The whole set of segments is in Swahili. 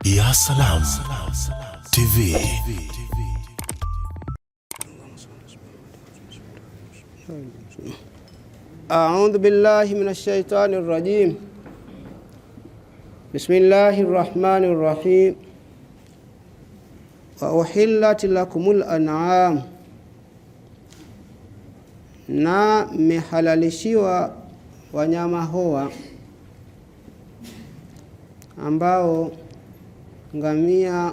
Ya Salam TV. أعوذ بالله من الشيطان الرجيم. بسم الله الرحمن الرحيم. وأحلت لكم الأنعام, na mehalalishiwa wanyama hoa ambao ngamia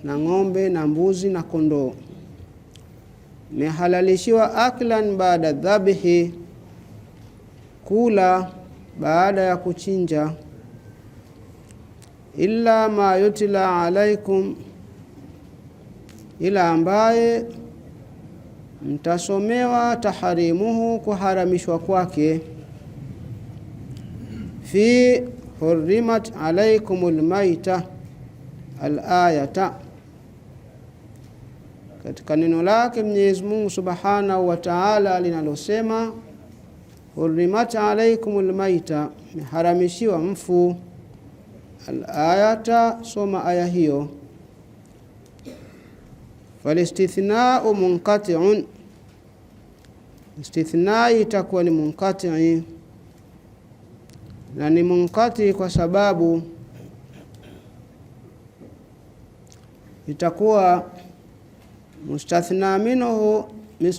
na ng'ombe na mbuzi na kondoo. Mehalalishiwa aklan baada dhabihi, kula baada ya kuchinja. Illa ma yutla alaikum, ila ambaye mtasomewa taharimuhu, kuharamishwa kwake. Fi hurrimat alaikumul maita al-ayata, katika neno lake Mwenyezi Mungu Subhanahu wa Ta'ala linalosema hurrimat alaikumul maita, meharamishiwa mfu. Al-ayata, soma aya hiyo. Falistithna'u munqati'un, istithna itakuwa ni munqati', na ni munqati kwa sababu itakuwa mustathna minhu,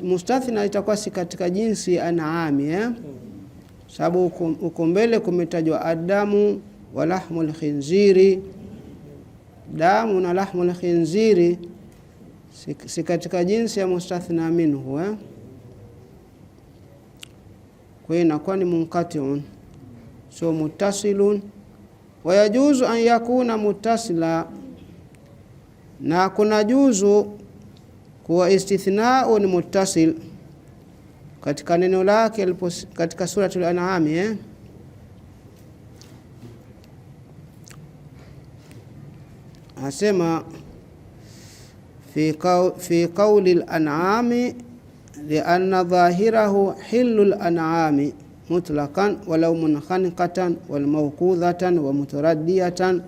mustathna itakuwa si katika jinsi an'ami, sababu uko mbele kumetajwa adamu wa lahmul khinziri. Damu na lahmul khinziri si katika jinsi ya mustathna minhu, kwa hiyo inakuwa ni munqati'un, so muttasilun. Wa yajuzu an yakuna muttasila, na kuna juzu kuwa istithna'u ni muttasil katika neno lake katika suratul An'am, asema fi qawli al-an'ami lianna dhahirahu hillu al-an'ami mutlaqan walau munkhaniqatan wal mawqudhatan wa mutaraddiyatan.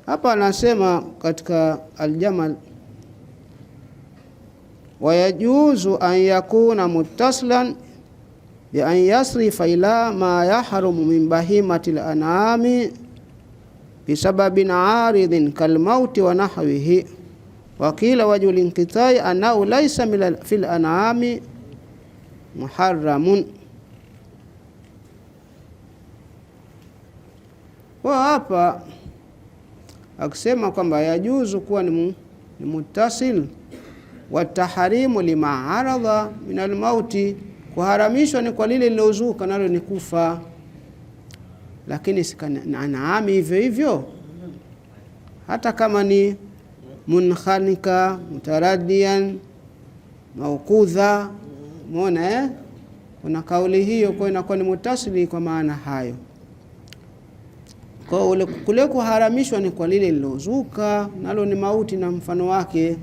Hapa anasema katika al-Jamal, wayajuzu an yakuna muttasilan bi an yasrifa ila ma yahrumu min bahimatil an'ami bisababin aridhin kalmauti wa nahwihi. Wa qila wajhul inqita'i annahu laysa fil an'ami muharramun. Kwa hapa akisema kwamba yajuzu kuwa ni muttasil wa taharimu lima aradha min almauti, kuharamishwa ni kwa lile lilozuka nalo ni kufa. Lakini sikanaami hivyo hivyo, hata kama ni munkhanika, mutaraddian, mawqudha, umeona kuna kauli hiyo, kwa inakuwa ni mutasili kwa maana hayo. Kwa kule kuharamishwa ni kwa lile lilozuka nalo ni mauti na mfano wake.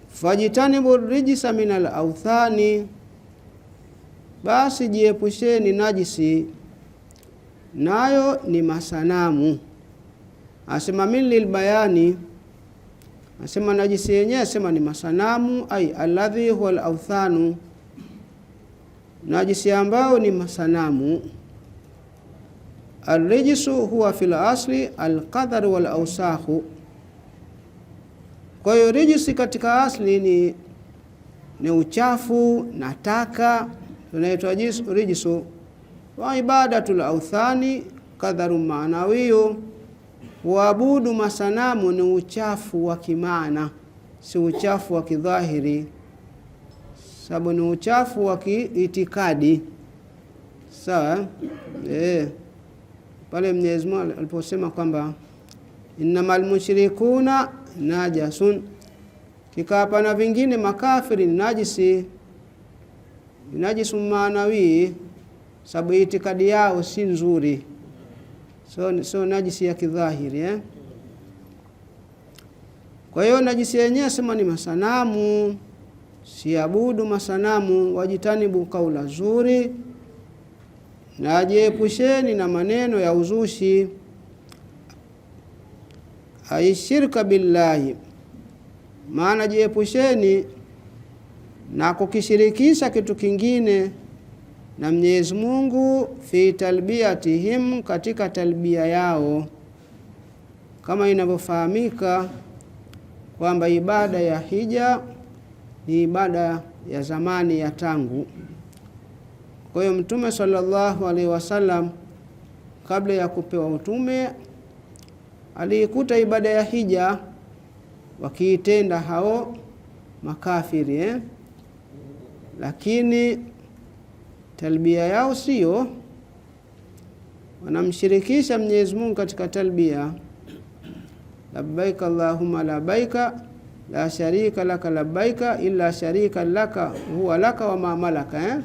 Fajitanibu rijisa minal awthani, basi jiepusheni najisi, nayo ni masanamu. Asema min lilbayani, asema najisi yenyewe, asema ni masanamu, ay alladhi huwa al-awthanu, najisi ambao ni masanamu. Al-rijisu huwa fil asli al-qadar wal awsakhu, kwa hiyo rijisi katika asli ni uchafu na taka, tunaitwa rijisu. Wa ibadatul awthani qadharu maanawiyo, waabudu masanamu ni uchafu wa kimaana, si uchafu wa kidhahiri, sababu ni uchafu wa kiitikadi. Sawa? Pale Mwenyezi Mungu aliposema kwamba innamal mushrikuna najasun, kikapa na vingine makafiri ni najisi, najisu maanawi, sababu itikadi yao si nzuri. so najisi ya kidhahiri Kwa hiyo najisi yenyewe sema ni masanamu, siabudu masanamu, wajitanibu kaula zuri, na jiepusheni na maneno ya uzushi. Aishirka billahi, maana jiepusheni na kukishirikisha kitu kingine na Mwenyezi Mungu, fi talbiyatihim, katika talbia yao. Kama inavyofahamika kwamba ibada ya hija ni ibada ya zamani ya tangu. Kwa hiyo Mtume sallallahu alaihi wasallam kabla ya kupewa utume aliikuta ibada ya hija wakiitenda hao makafiri lakini talbia yao sio, wanamshirikisha Mwenyezi Mungu katika talbia. Labbaik Allahumma labbaika la sharika laka labbaika illa sharika laka huwa laka wa ma malaka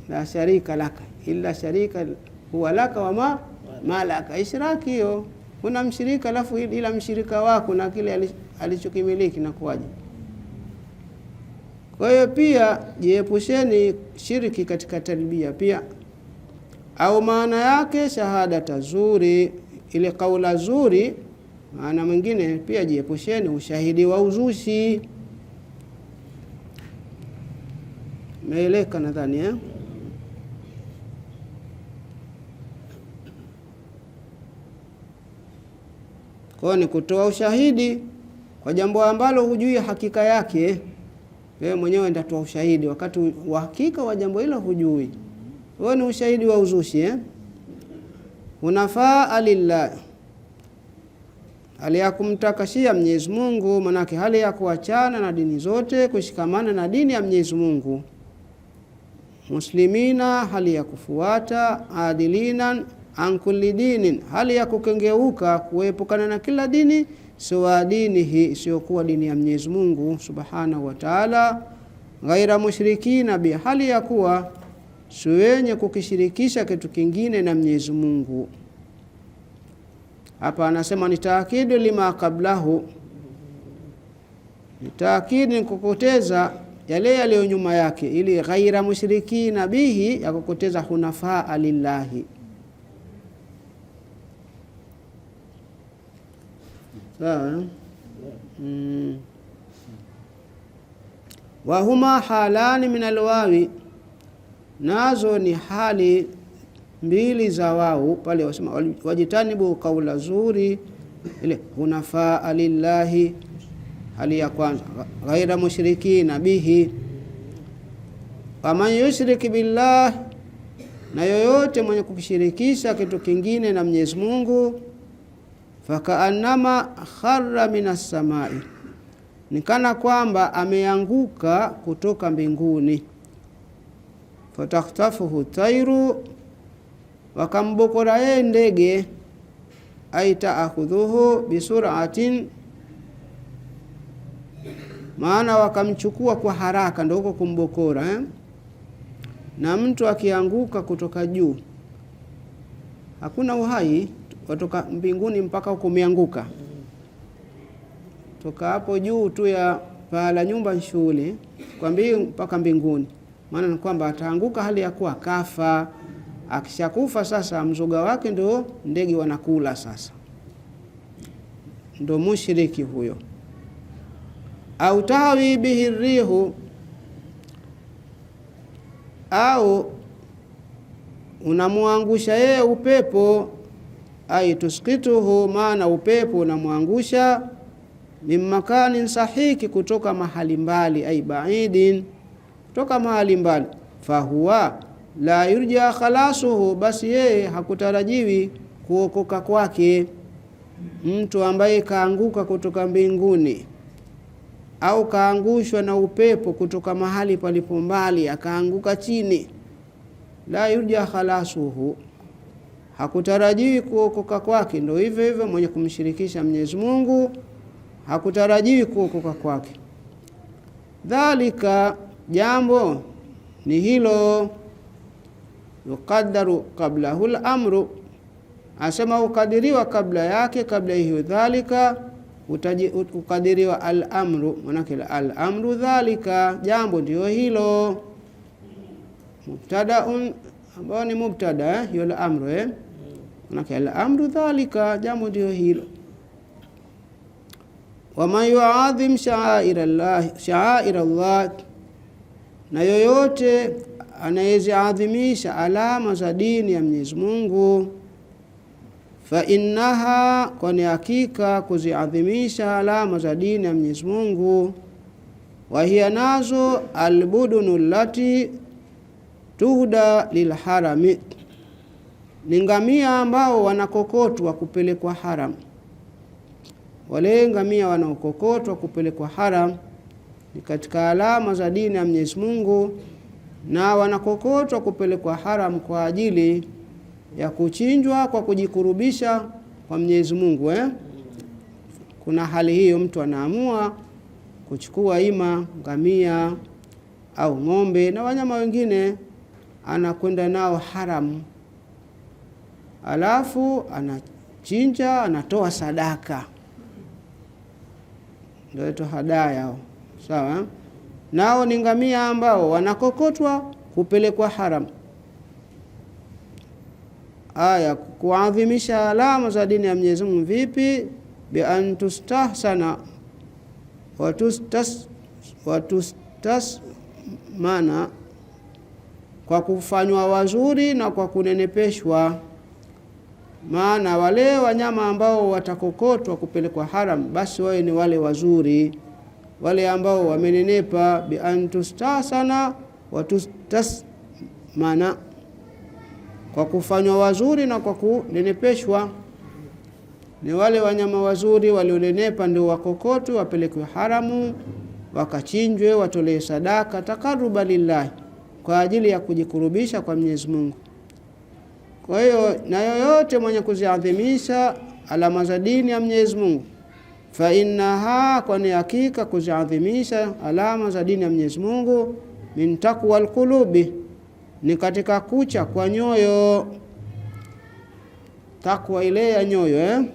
la sharika laka illa sharika huwa laka wa ma malaka. Ishraki hiyo, kuna mshirika alafu ila mshirika wako na kile alichokimiliki na kuwaje. Kwa hiyo pia jiepusheni shiriki katika talbia pia, au maana yake shahada zuri, ile kaula zuri. Maana mwingine pia jiepusheni ushahidi wa uzushi. Meeleka nadhani Kwa ni kutoa ushahidi kwa jambo ambalo hujui hakika yake. Wewe mwenyewe ndatoa ushahidi wakati wa hakika wa jambo hilo hujui. Wewe ni ushahidi wa uzushi Unafaa lillah, hali ya kumtakashia Mwenyezi Mungu, manake hali ya kuachana na dini zote kushikamana na dini ya Mwenyezi Mungu. Muslimina, hali ya kufuata, adilina an kulli dinin, hali ya kukengeuka kuepukana na kila dini sawa dinihi, isiyokuwa dini ya Mwenyezi Mungu subhanahu wa ta'ala. Ghaira mushrikina bi, hali ya kuwa si wenye kukishirikisha kitu kingine na Mwenyezi Mungu. Hapa anasema ni taakidu lima kablahu, ni taakidi kukoteza yale yaliyo nyuma yake, ili ghaira mushrikina bihi ya kukoteza hunafaa lillahi. Sawa wa huma halani min alwawi, nazo ni hali mbili za wao pale wasema wajitanibu kaula zuri, ile hunafaa lillahi hali ya kwanza, ghaira mushrikina bihi. Faman yushrik billah, na yoyote mwenye kukishirikisha kitu kingine na Mwenyezi Mungu, fakaannama kharra minas samai, nikana kwamba ameanguka kutoka mbinguni. Fatakhtafuhu tairu, wakambokora yeye ndege, aita akhudhuhu bisur'atin, maana wakamchukua kwa haraka, ndio huko kumbokora Na mtu akianguka kutoka juu hakuna uhai, kutoka mbinguni mpaka huko umeanguka. Toka hapo juu tu ya pala nyumba shule kwa mbingu mpaka mbinguni, maana ni kwamba ataanguka hali ya kuwa kafa. Akishakufa sasa mzoga wake ndio ndege wanakula, sasa ndio mushriki huyo. Au tawi bihi rihu, au unamuangusha yeye upepo, ai tuskituhu, maana upepo unamuangusha, mimakanin sahiki, kutoka mahali mbali, ai baidin, kutoka mahali mbali. Fahuwa la yurja khalasuhu, basi yeye hakutarajiwi kuokoka kwake. Mtu ambaye kaanguka kutoka mbinguni au kaangushwa na upepo kutoka mahali palipo mbali akaanguka chini, la yurja khalasuhu, hakutarajiwi kuokoka kwake. Ndio hivyo hivyo mwenye kumshirikisha Mwenyezi Mungu hakutarajiwi kuokoka kwake. Dhalika, jambo ni hilo, yuqaddaru qablahu al-amru, Asema ukadiriwa kabla yake, kabla hiyo dhalika ukadiriwa al-amru, manake al-amru dhalika, jambo ndio hilo. Mubtadaun, ambao ni mubtada hiyo al-amru, manake al-amru dhalika, jambo ndio hilo. Wa man yu'adhim sha'air Allah, na yoyote anayeziadhimisha alama za dini ya Mwenyezi Mungu, fa innaha, kwani hakika kuziadhimisha alama za dini ya Mwenyezi Mungu, wa hiya nazo albudunu lati tuhda lilharami, ni ngamia ambao wanakokotwa kupelekwa haram. Wale ngamia wanaokokotwa kupelekwa haram ni katika alama za dini ya Mwenyezi Mungu, na wanakokotwa kupelekwa haram kwa ajili ya kuchinjwa kwa kujikurubisha kwa Mwenyezi Mungu. Kuna hali hiyo, mtu anaamua kuchukua ima ngamia au ng'ombe na wanyama wengine anakwenda nao haram, alafu anachinja, anatoa sadaka, ndio ito hadaya. Sawa, nao ni ngamia ambao wanakokotwa kupelekwa haram. Aya, kuadhimisha alama za dini ya Mwenyezi Mungu vipi? Bi an tustahsana wa tustas mana, kwa kufanywa wazuri na kwa kunenepeshwa. Maana wale wanyama ambao watakokotwa kupelekwa haram, basi wao ni wale wazuri, wale ambao wamenenepa. Bi an tustahsana wa tustas mana, kwa kufanywa wazuri na kwa kunenepeshwa. Ni wale wanyama wazuri walionenepa ndio wakokotwe wapelekwe haramu, wakachinjwe, watolee sadaka takaruba lillahi, kwa ajili ya kujikurubisha kwa Mwenyezi Mungu. Kwa hiyo na yoyote mwenye kuziadhimisha alama za dini ya Mwenyezi Mungu, fa innaha, kwani hakika kuziadhimisha alama za dini ya Mwenyezi Mungu, min taqwa alqulubi, ni katika kucha kwa nyoyo. Takwa ile ya nyoyo,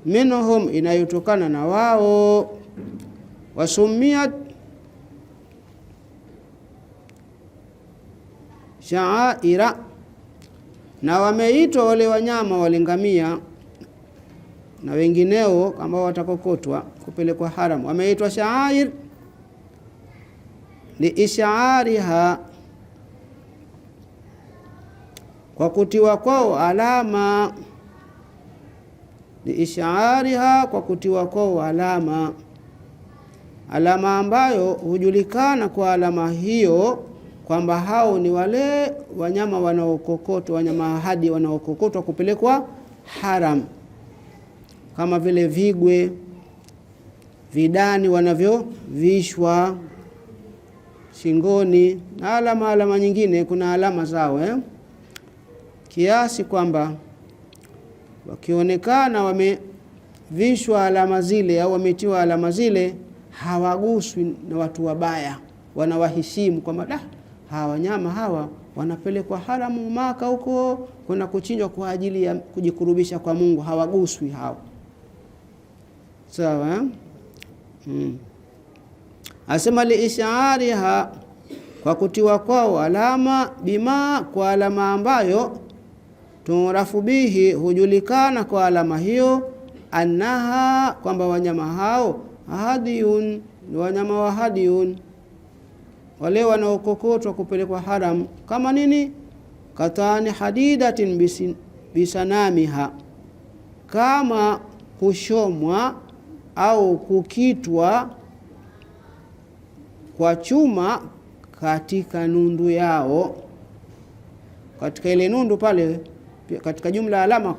minhum, inayotokana na wao. Wasumiyat sha'aira, na wameitwa wale wanyama walingamia na wengineo ambao watakokotwa kupelekwa haram, wameitwa sha'air liishaariha, kwa kutiwa kwao alama. Liishaariha, kwa kutiwa kwao alama, alama ambayo hujulikana kwa alama hiyo kwamba hao ni wale wanyama wanaokokotwa, wanyama ahadi wanaokokotwa kupelekwa haram, kama vile vigwe, vidani wanavyovishwa shingoni na alama nyingine. Kuna alama zao kiasi kwamba wakionekana wamevishwa alama zile au wametiwa alama zile, hawaguswi na watu wabaya, wanawaheshimu kwamba hawa wanyama hawa wanapelekwa haramu Maka huko kwenda kuchinjwa kwa ajili ya kujikurubisha kwa Mungu, hawaguswi hao. Sawa? Asema liishaariha, kwa kutiwa kwao alama, bima, kwa alama ambayo turafu bihi, hujulikana kwa alama hiyo, annaha, kwamba wanyama hao hadiyun, ni wanyama wa hadiyun, wale wanaokokotwa kupelekwa haram. Kama nini? Katani hadidatin bisanamiha, kama kushomwa au kukitwa kwa chuma katika nundu yao. Katika ile nundu pale, katika jumla alama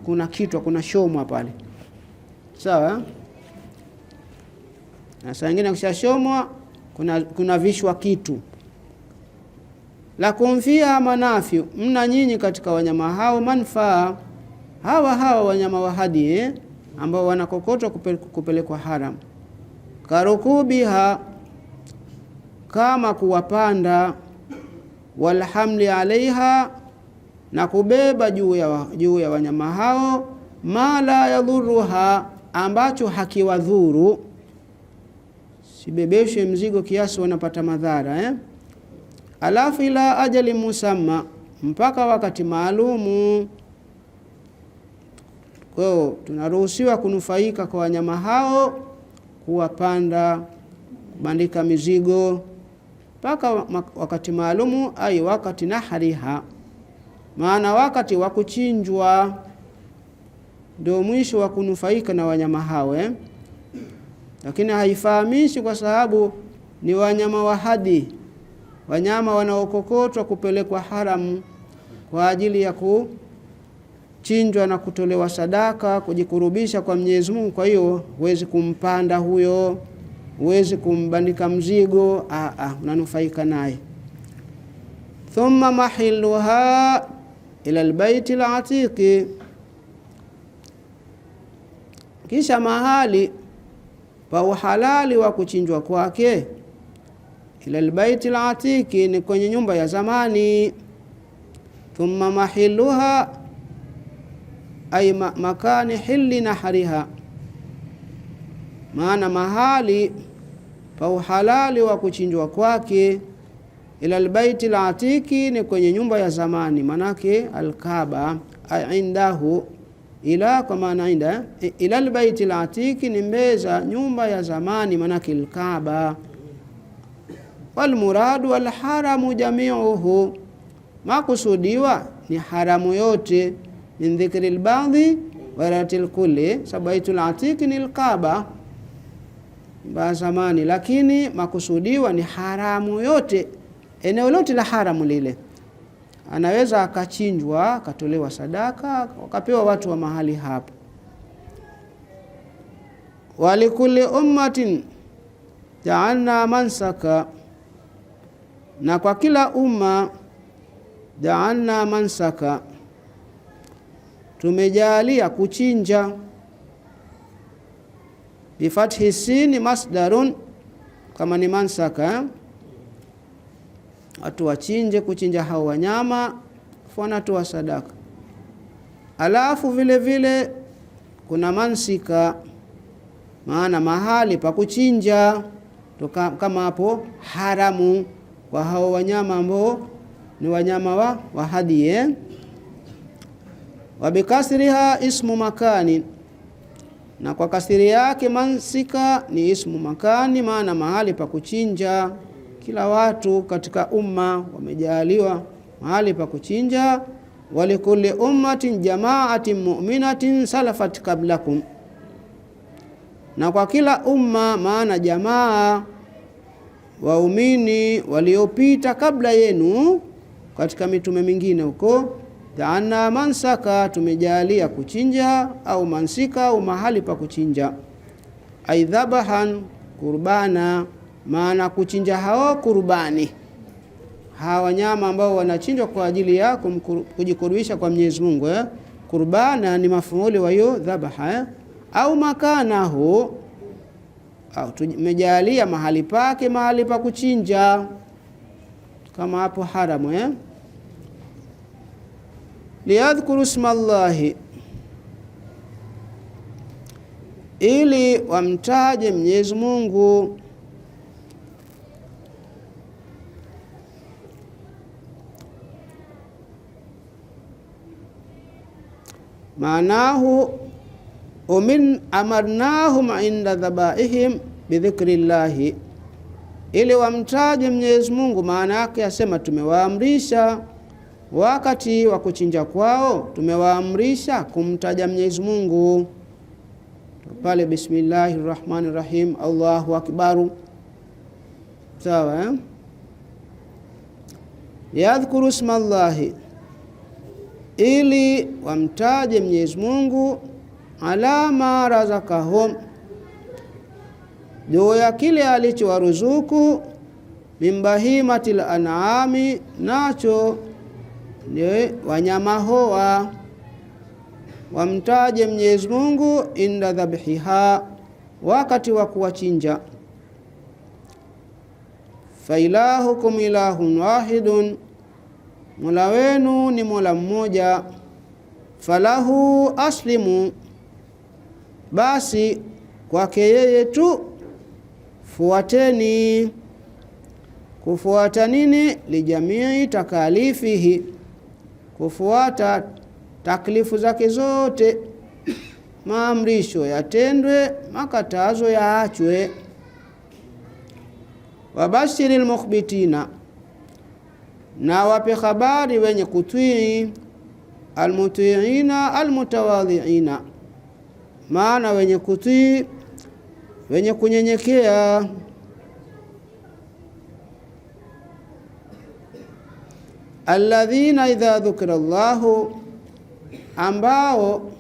kuna kitwa, kuna shomwa pale. Sawa? Na saa nyingine kushashomwa kuna vishwa kitu. La kumfia manafi, mna nyinyi katika wanyama hao manfaa, hawa wanyama wa hadi ambao wanakokotwa kupelekwa haram. Karukubiha, kama kuwapanda, walhamli alaiha, na kubeba juu ya wanyama hao ma la yadhuruha, ambacho hakiwadhuru. Sibebeshe mzigo kiasi wanapata madhara Alafu ila ajali musamma, mpaka wakati maalumu. Kwa hiyo tunaruhusiwa kunufaika kwa wanyama hao, kuwapanda, kubandika mizigo mpaka wakati maalumu, ai wakati nahariha, maana wakati wa kuchinjwa ndio mwisho wa kunufaika na wanyama hao Lakini haifahamishi kwa sababu ni wanyama wa hadi, wanyama wanaokokotwa kupelekwa haramu kwa ajili ya kuchinjwa na kutolewa sadaka, kujikurubisha kwa Mwenyezi Mungu. Kwa hiyo huwezi kumpanda huyo, huwezi kumbandika mzigo, unanufaika naye. Thumma mahilluha ila albayti alatiqi, kisha mahali pa uhalali wa kuchinjwa kwake ila albayti alatiqi, ni kwenye nyumba ya zamani. Thumma mahilluha ay makani hilli nahriha, maana mahali pa uhalali wa kuchinjwa kwake ila albayti alatiqi, ni kwenye nyumba ya zamani, manake alkaaba indahu, ila kwa maana inda, ila albayti alatiqi ni mbeza nyumba ya zamani, manake alkaaba. Wal muradu wal haramu jami'uhu, makusudiwa ni haramu yote, min dhikri al-ba'dhi wa ratil kulli, sabaitul atiqi ni alkaaba ba zamani, lakini makusudiwa ni haramu yote, eneo lote la haramu lile. Anaweza akachinjwa, akatolewa sadaka, wakapewa watu wa mahali hapo. Walikulli ummatin ja'alna mansaka, na kwa kila umma ja'alna mansaka, tumejalia kuchinja. Bifathi sini masdarun, kama ni mansaka, watu wachinje, kuchinja hao wanyama, wanatoa sadaka. Alafu vile vile kuna mansika, maana mahali pa kuchinja, kama hapo haramu kwa hao wanyama ambao ni wanyama wa hadi. Wa bikasriha ismu makani, na kwa kasiri yake mansika ni ismu makani, maana mahali pa kuchinja. Kila watu katika umma wamejaliwa mahali pa kuchinja. Walikulli ummatin jama'atin mu'minatin salafat qablakum, na kwa kila umma, maana jamaa waumini waliopita kabla yenu katika mitume mingine huko, ta'anna mansaka, tumejalia kuchinja, au mansika au mahali pa kuchinja. Aidhabahan kurbana, maana kuchinja hao kurbani, hawa wanyama ambao wanachinjwa kwa ajili ya kujikurubisha kwa Mwenyezi Mungu. Kurbana ni mafuuli wa hiyo dhabaha. Au makanahu, au tumejalia mahali pake, mahali pa kuchinja, kama hapo haramu. Liyadhkuru ismallahi, ili wamtaje Mwenyezi Mungu. Maanahu umin amarnahum inda dhabaihim bidhikrillahi, ili wamtaje Mwenyezi Mungu. Maana yake asema tumewaamrisha wakati wa kuchinja kwao, tumewaamrisha kumtaja Mwenyezi Mungu pale, bismillahirrahmanirrahim, Allahu akbaru. Sawa Yadhkuru ismallahi, ili wamtaje Mwenyezi Mungu ala ma razakahum, juu ya kile alichowaruzuku, min bahimatil an'ami, nacho ni wanyama hoa. Wamtaje Mwenyezi Mungu inda dhabhiha, wakati wa kuwachinja. Fa ilahukum ilahun wahidun, Mola wenu ni Mola mmoja. Falahu aslimu, basi kwake yeye tu fuateni. Kufuata nini? Lijamii takalifihi, kufuata taklifu zake zote, maamrisho yatendwe, makatazo yaachwe. Wabashiril mukhbitina, na wape habari wenye kutii. Almutiina almutawadhiina, maana wenye kutii wenye kunyenyekea. Alladhina idha dhukira Allahu, ambao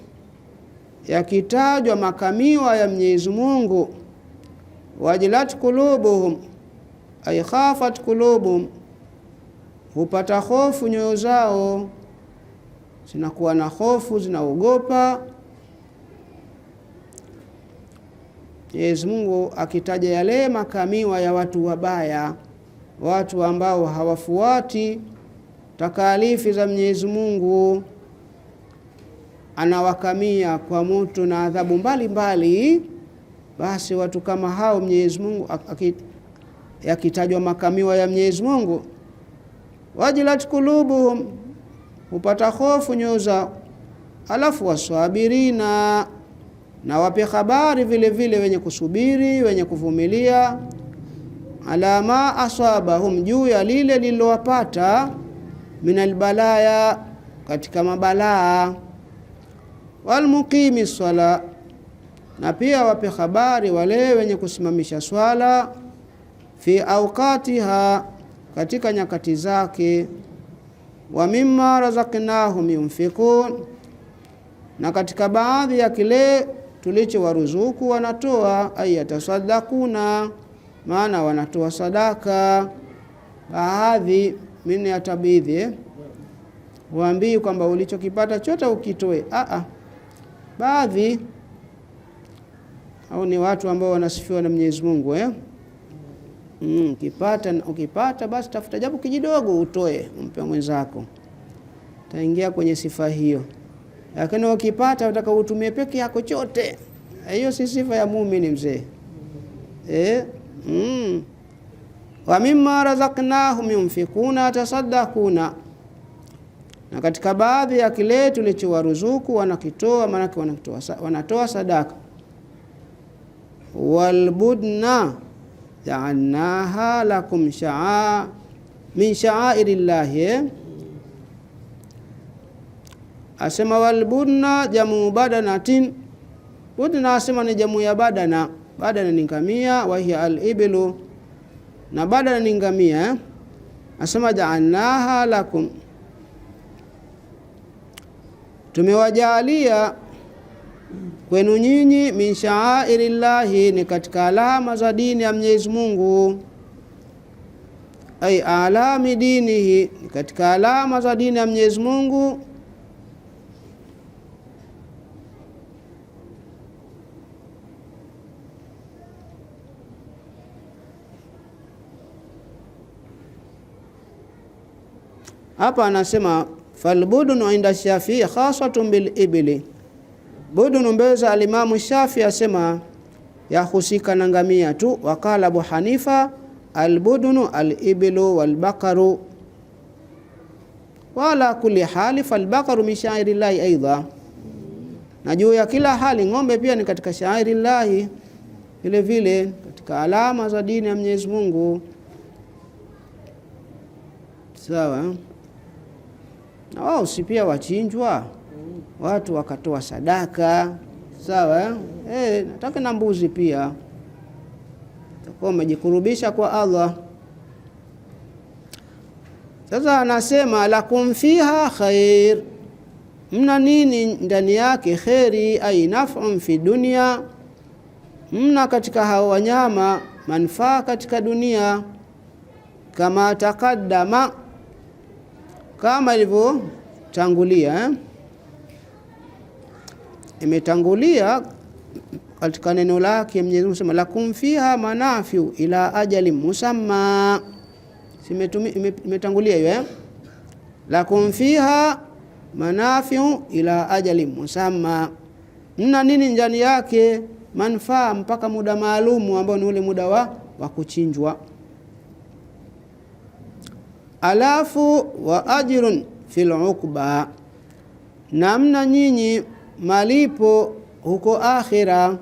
yakitajwa makamiwa ya Mwenyezi Mungu, wajilat kulubuhum, ay khafat kulubuhum, hupata hofu nyoyo zao, zinakuwa na hofu, zinaogopa. Mwenyezi Mungu akitaja yale makamiwa ya watu wabaya, watu ambao hawafuati takalifi za Mwenyezi Mungu, anawakamia kwa moto na adhabu mbalimbali. Basi watu kama hao Mwenyezi Mungu yakitajwa makamiwa ya Mwenyezi Mungu, wajilat kulubuhum, hupata hofu nyoyo zao. Alafu waswabirina, na wape habari vile vile wenye kusubiri, wenye kuvumilia. Alama aswabahum, juu ya lile lilowapata, minal balaya, katika mabalaa. Walmuqimi swala, na pia wape habari wale wenye kusimamisha swala. Fi awqatiha, katika nyakati zake. Wa mimma razaqnahum yunfikun, na katika baadhi ya kile tulicho waruzuku wanatoa. Ayatasaddaquna, maana wanatoa sadaka. Baadhi mimi ya tabidhi waambii kwamba ulichokipata chote ukitoe. Baadhi au ni watu ambao wanasifiwa na Mwenyezi Mungu ukipata basi tafuta japo kijidogo utoe, umpe mwenzako, taingia kwenye sifa hiyo. Lakini ukipata utaka utumie peke yako chote, hiyo si sifa ya muumini mzee. Wa mimma razaqnahum yunfikuna tasaddaquna, na katika baadhi ya kile tulichowaruzuku wanakitoa, maana wanatoa sadaka. Walbudna ja'alnaha lakum min sha'airillahi, asema walbudna jamu badanatin. Budna asema ni jamu ya badana. Badana ni ngamia, wa hiya al-iblu, na badana ni ngamia. Asema ja'alnaha lakum, tumewajalia kwenu nyinyi, min sha'airillahi, ni katika alama za dini ya Mwenyezi Mungu. Ay alami dinihi, ni katika alama za dini ya Mwenyezi Mungu. Hapa anasema falbudunu inda Shafii khasatun bil ibli. Budunu mbeza alimamu Shafii asema yahusika na ngamia tu. Wakala Abu Hanifa albudunu al-iblu wal-baqaru, wala kulli hali fal-baqaru min sha'irillahi aidha, na juu ya kila hali ng'ombe pia ni katika sha'irillahi, vile vile katika alama za dini ya Mwenyezi Mungu. Sawa. Na wao si pia wachinjwa, watu wakatoa sadaka. Sawa. Nataka na mbuzi pia, utakuwa umejikurubisha kwa Allah. Sasa anasema lakum fiha khair, mna nini ndani yake kheri. Ay naf'un fi dunya, mna katika hao wanyama manufaa katika dunia. Kama takaddama, kama ilivyo tangulia imetangulia katika neno lake Mwenyezi Mungu sema lakum fiha manafiu ila ajali musamma. Imetangulia hiyo lakum fiha manafiu ila ajali musamma, mna nini ndani yake manufaa mpaka muda maalumu ambao ni ule muda wa kuchinjwa. Alafu wa ajrun fil uqba, na mna nyinyi malipo huko akhira,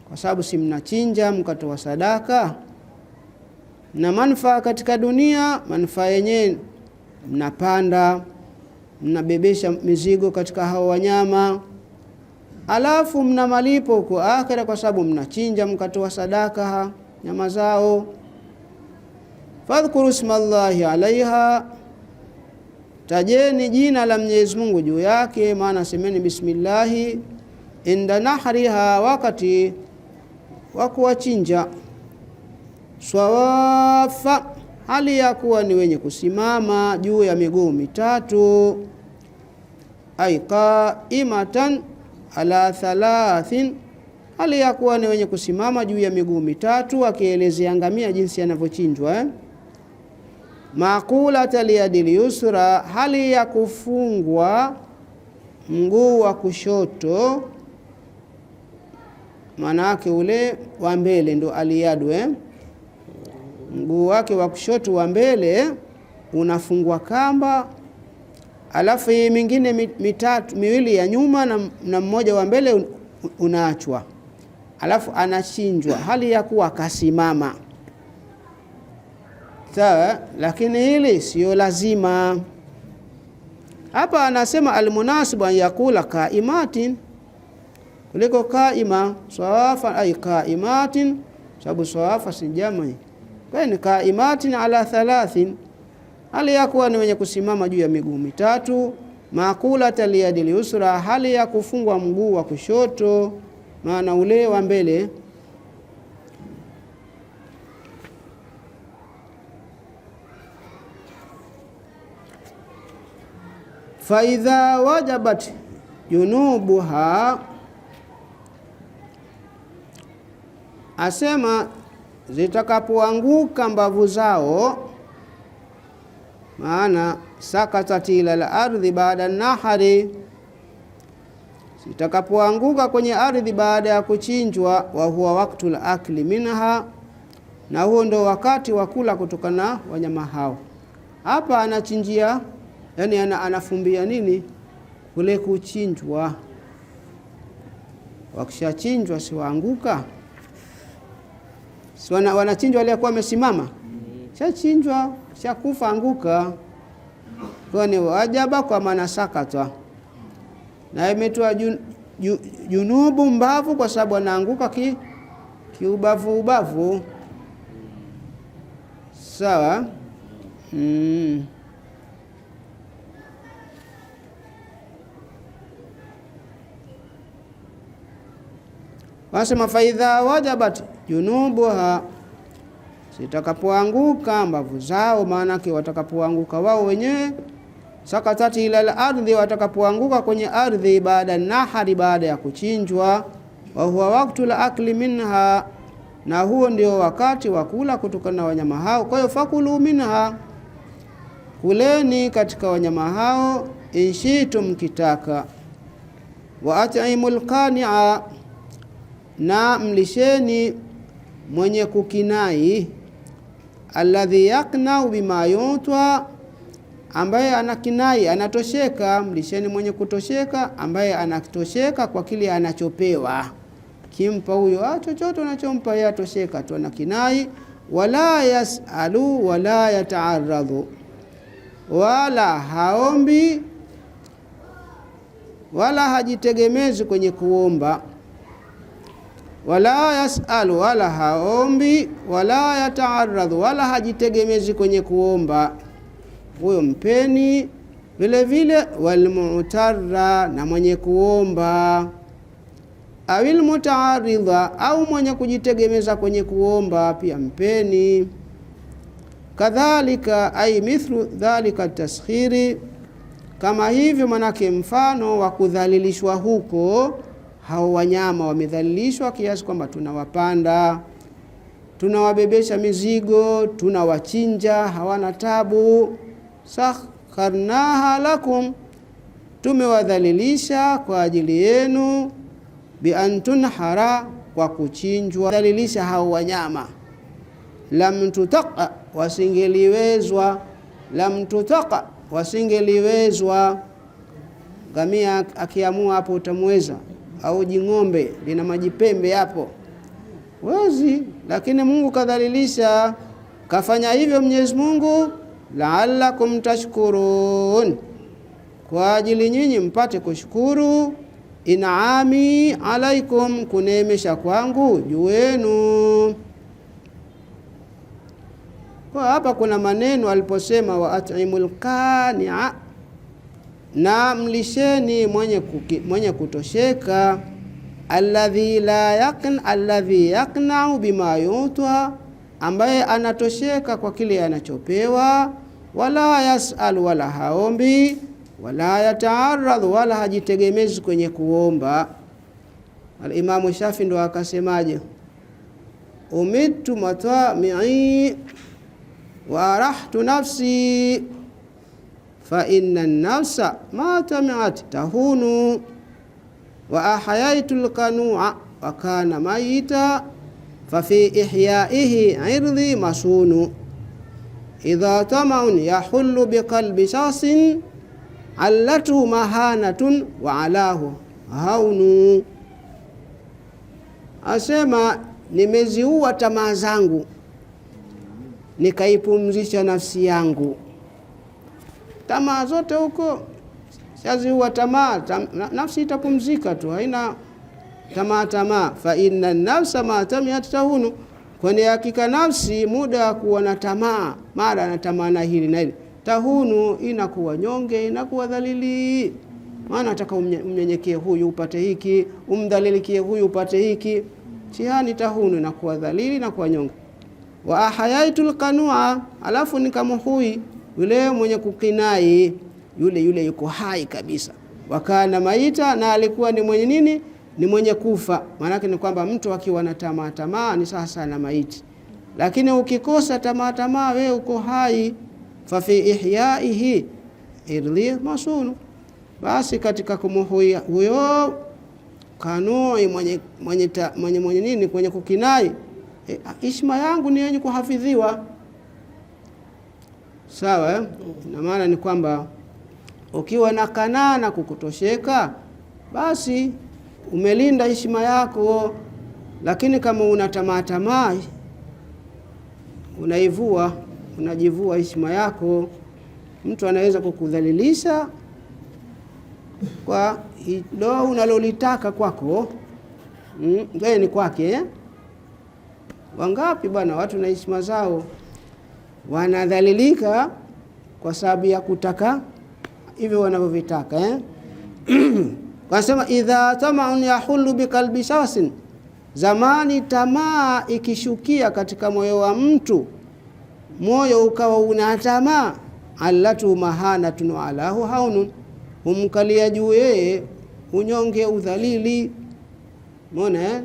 kwa sababu si mnachinja mkatoa sadaka. Na manufaa katika dunia, manufaa yenyewe mnapanda, mnabebesha mizigo katika hao wanyama. Alafu mna malipo huko akhira kwa sababu mnachinja mkatoa sadaka nyama zao. Fadhkuru ismallahi alaiha, tajeni jina la Mwenyezi Mungu juu yake, maana semeni bismillahi inda nahriha, wakati wa kuwachinja. Swawafa, hali ya kuwa ni wenye kusimama juu ya miguu mitatu. Ay qaimatan ala thalathin, hali ya kuwa ni wenye kusimama juu ya miguu mitatu, akielezea ngamia jinsi yanavyochinjwa. Maqulata liyadil yusra, hali ya kufungwa mguu wa kushoto, manake ule wa mbele ndo aliyadu. Mguu wake wa kushoto wa mbele unafungwa kamba, alafu mingine miwili ya nyuma na mmoja wa mbele unaachwa, alafu anachinjwa hali ya kuwa kasimama. Sawa, lakini hili sio lazima. Hapa anasema almunasibu an yakula qaimatin kuliko qaima. Sawafa ay qaimatin, sababu sawafa si jamaa, kwa ni qaimatin ala thalathin, hali ya kuwa ni wenye kusimama juu ya miguu mitatu. Maqulata liyadil yusra, hali ya kufungwa mguu wa kushoto, maana ule wa mbele. Faidha wajabat junubuha, asema zitakapoanguka mbavu zao, maana sakatati ila al-ardhi baada nahari, zitakapoanguka kwenye ardhi baada ya kuchinjwa. Wa huwa waktul akli minha, na huo ndo wakati wa kula kutokana wanyama hao. Hapa anachinjia, yani anafumbia nini kule kuchinjwa. Wakishachinjwa si waanguka, si wanachinjwa wale kwa wamesimama, shachinjwa shakufa anguka, kwa ni wajaba kwa maana sakata. Na imetoa junubu mbavu kwa sababu anaanguka kiubavu ubavu. Sawa. Wasema faidha wajabat junubuha, sitakapoanguka mbavu zao, maana watakapoanguka wao wenyewe. Sakatati ila al-ardhi, watakapoanguka kwenye ardhi baada nahari, baada ya kuchinjwa. Wa huwa waqtul akli minha, na huo ndio wakati wa kula kutokana na wanyama hao. Kwa hiyo fakulu minha, kuleni katika wanyama hao, inshitum kitaka. Wa at'imul qani'a, na mlisheni mwenye kukinai. Alladhi yaqna'u bima yutwa, ambaye anakinai anatosheka. Mlisheni mwenye kutosheka, ambaye anatosheka kwa kile anachopewa. Kimpa huyo chochote unachompa yeye atosheka tu, anakinai. Wala yasalu wala yata'arradu, wala haombi wala hajitegemezi kwenye kuomba. Wala yasalu, wala haombi, wala yata'arradu, wala hajitegemezi kwenye kuomba, huyo mpeni. Vile vile walmu'tarra, na mwenye kuomba. Awil muta'arridha, au mwenye kujitegemeza kwenye kuomba pia mpeni. Kadhalika ay mithlu dhalika taskhiri, kama hivyo manake mfano wa kudhalilishwa huko. Hao wanyama wamedhalilishwa kiasi kwamba tunawapanda, tunawabebesha mizigo, tunawachinja, hawana tabu. sakharnaha lakum, tumewadhalilisha kwa ajili yenu, bi antunhara, kwa kuchinjwa. Dhalilisha hao wanyama, lam tutaqa, wasingeliwezwa, lam tutaqa, wasingeliwezwa. Ngamia akiamua hapo utamweza, au jing'ombe lina majipembe hapo wezi, lakini Mungu kadhalilisha. Kafanya hivyo Mwenyezi Mungu la'allakum tashkurun, kwa ajili nyinyi mpate kushukuru, in'ami alaikum, kuneemesha kwangu juu yenu. Kwa hapa kuna maneno aliposema wa at'imul qani'a, na mlisheni mwenye kutosheka, alladhi yaqna'u bima yuta, ambaye anatosheka kwa kile anachopewa, wala yas'al, wala haombi, wala yata'arrad, wala hajitegemezi kwenye kuomba. Al-Imam Shafi ndo akasemaje, umitu matami'i wa arahtu nafsi fa inna an-nafsa ma tami'at tahunu wa ahayaitu al-qanu'a wa kana mayita fa fi ihyaihi 'irdhi masunu idha tama'un yahullu biqalbi shasin allatu mahanatun wa alahu haunu. Asema nimeziua tamaa zangu nikaipumzisha nafsi yangu. Tamaa zote huko shaziua tamaa, nafsi itapumzika tu, haina tamaa. Fa inna nafsa ma tamiyat tahunu, kwani hakika nafsi muda wa kuwa na tamaa, mara anatamana hili na hili, tahunu, inakuwa nyonge, inakuwa dhalili. Maana nataka umnyenyekee huyu upate hiki, umdhalilikie huyu upate hiki, tihani tahunu, inakuwa dhalili na kuwa nyonge. Wa ahayaitul qanua, alafu nikamhui yule mwenye kukinai, yule yuko hai kabisa. Wakana maita, na alikuwa ni mwenye nini? Ni mwenye kufa. Maana ni kwamba mtu akiwa na tamaa ni sasa na maiti, lakini ukikosa tamaa wewe uko hai. Fa fi ihyaihi irli masunu, basi katika kumhui huyo kanui mwenye nini, kwenye kukinai, heshima yangu ni yenye kuhafidhiwa. Sawa, na maana ni kwamba ukiwa na kanana kukutosheka, basi umelinda heshima yako. Lakini kama una tamaa unajivua heshima yako, mtu anaweza kukudhalilisha kwa hilo unalolitaka kwako, wewe ni kwake. Wangapi bwana watu na heshima zao wanadhalilika kwa sababu ya kutaka hivyo wanavyovitaka. Kwa sema idha tama'un yahullu biqalbi shasin, zamani tamaa ikishukia katika moyo wa mtu, moyo ukawa una tamaa, allatu mahanatun alahu haunun, humkalia juu yeye unyonge, udhalili. Umeona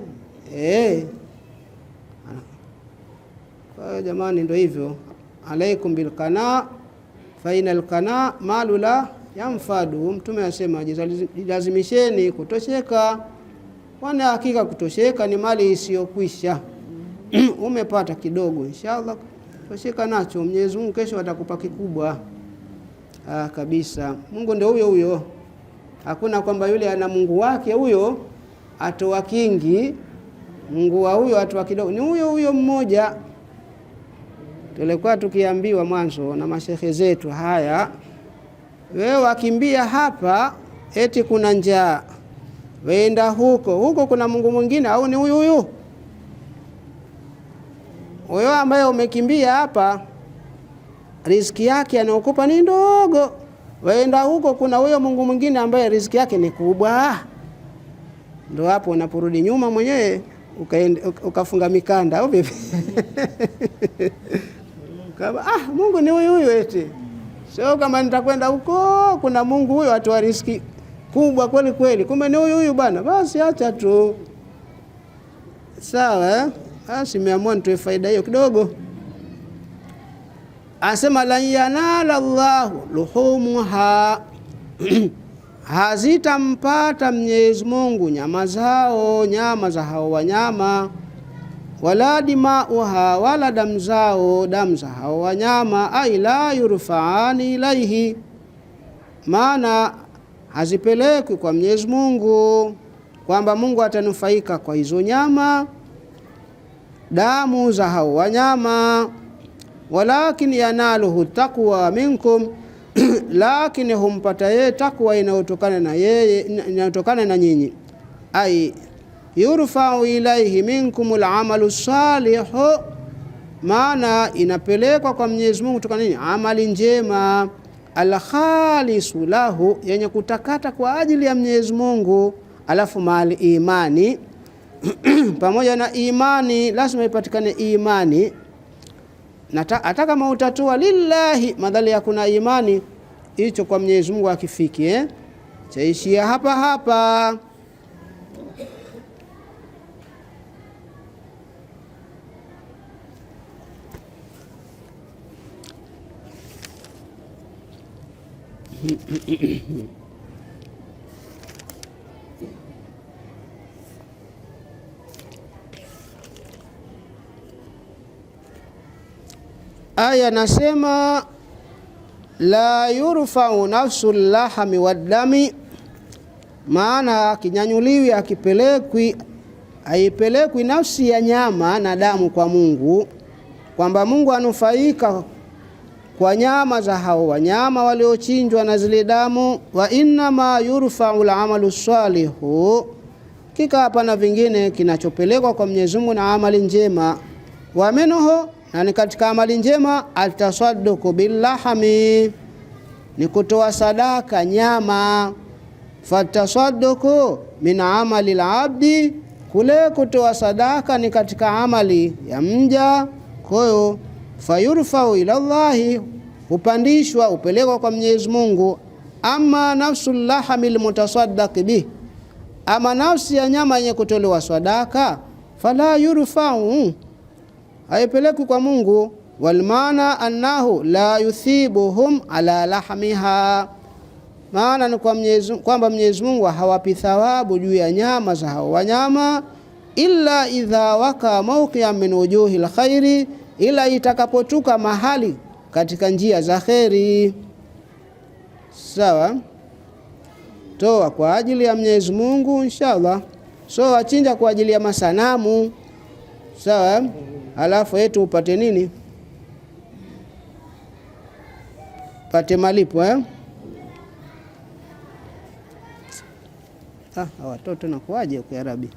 kwa jamani, ndio hivyo. Alaikum bil qana fa inal qana malu la yamfadu. Mtume asema jilazimisheni kutosheka, kwani hakika kutosheka ni mali isiyokwisha. Umepata kidogo, inshallah tosheka nacho, Mwenyezi Mungu kesho atakupa kikubwa kabisa. Mungu ndio huyo, hakuna kwamba yule ana Mungu wake huyo atoa kingi, Mungu wa huyo atoa kidogo. Ni huyo mmoja. Tulikuwa tukiambiwa mwanzo na mashehe zetu, haya wewe wakimbia hapa eti kuna njaa, weenda huko kuna Mungu mwingine, au ni huyu wewe ambaye umekimbia hapa, riziki yake anaokupa ni ndogo, weenda huko kuna huyo Mungu mwingine ambaye riziki yake ni kubwa. Ndio hapo unaporudi nyuma mwenyewe ukafunga mikanda au vipi? Kama Mungu ni huyu eti. Sio kama nitakwenda huko kuna Mungu huyo atoa riziki kubwa kweli, kumbe ni huyu bwana, basi acha tu. Sawa, basi nimeamua nitoe faida hiyo kidogo. Asema lan yanala Allahu luhumuha hazitampata Mwenyezi Mungu nyama zao, nyama za hao wanyama, wala dimauha, wala damu zao, damu za hao wanyama. Ai la yurfaani ilaihi, maana hazipelekwi kwa Mwenyezi Mungu, kwamba Mungu atanufaika kwa hizo nyama, damu za hao wanyama. Walakin yanaluhu taqwa minkum lakini humpata yeye takwa inayotokana na yeye, inayotokana na nyinyi. Ai yurfa'u ilaihi minkum al-amalu salihu, maana inapelekwa kwa Mwenyezi Mungu kutokana nini? Amali njema, al-khalisu lahu, yenye kutakata kwa ajili ya Mwenyezi Mungu. Alafu mali imani pamoja na imani lazima ipatikane imani. Hata kama utatua lillahi, madhali ya kuna imani, hicho kwa Mwenyezi Mungu akifiki chaishia hapa hapa. Aya nasema la yurfa'u nafsul lahmi waddami, maana kinyanyuliwi, akipelekwi, haipelekwi nafsi ya nyama na damu kwa Mungu, kwamba Mungu anufaika kwa nyama za hao wanyama waliochinjwa na zile damu. Wa inna ma yurfa'u al-amalu salihu, kika hapa na vingine kinachopelekwa kwa Mwenyezi Mungu na amali njema. Wa minhu, na ni katika amali njema, atasadduku billahmi, ni kutoa sadaka nyama. Fatasadduku min amali al-abdi, kule kutoa sadaka ni katika amali ya mja. Kwa hiyo fayurfau ila Allahi, upandishwa upelekwa kwa Mwenyezi Mungu. Ama nafsul lahmi almutasaddaq bih, ama nafsi ya nyama yenye kutolewa sadaka, fala yurfau, haipelekwi kwa Mungu. Walmaana annahu la yuthibuhum ala lahmiha, maana ni kwamba Mwenyezi Mungu hawapi thawabu juu ya nyama za hao wanyama, illa idha waka mawqi'an min wujuhil khairi, ila itakapotuka mahali katika njia za kheri. Sawa, toa kwa ajili ya Mwenyezi Mungu inshallah, so wachinja kwa ajili ya masanamu. Sawa, alafu yetu upate nini? Pate malipo watoto na kuaje kwa Arabi.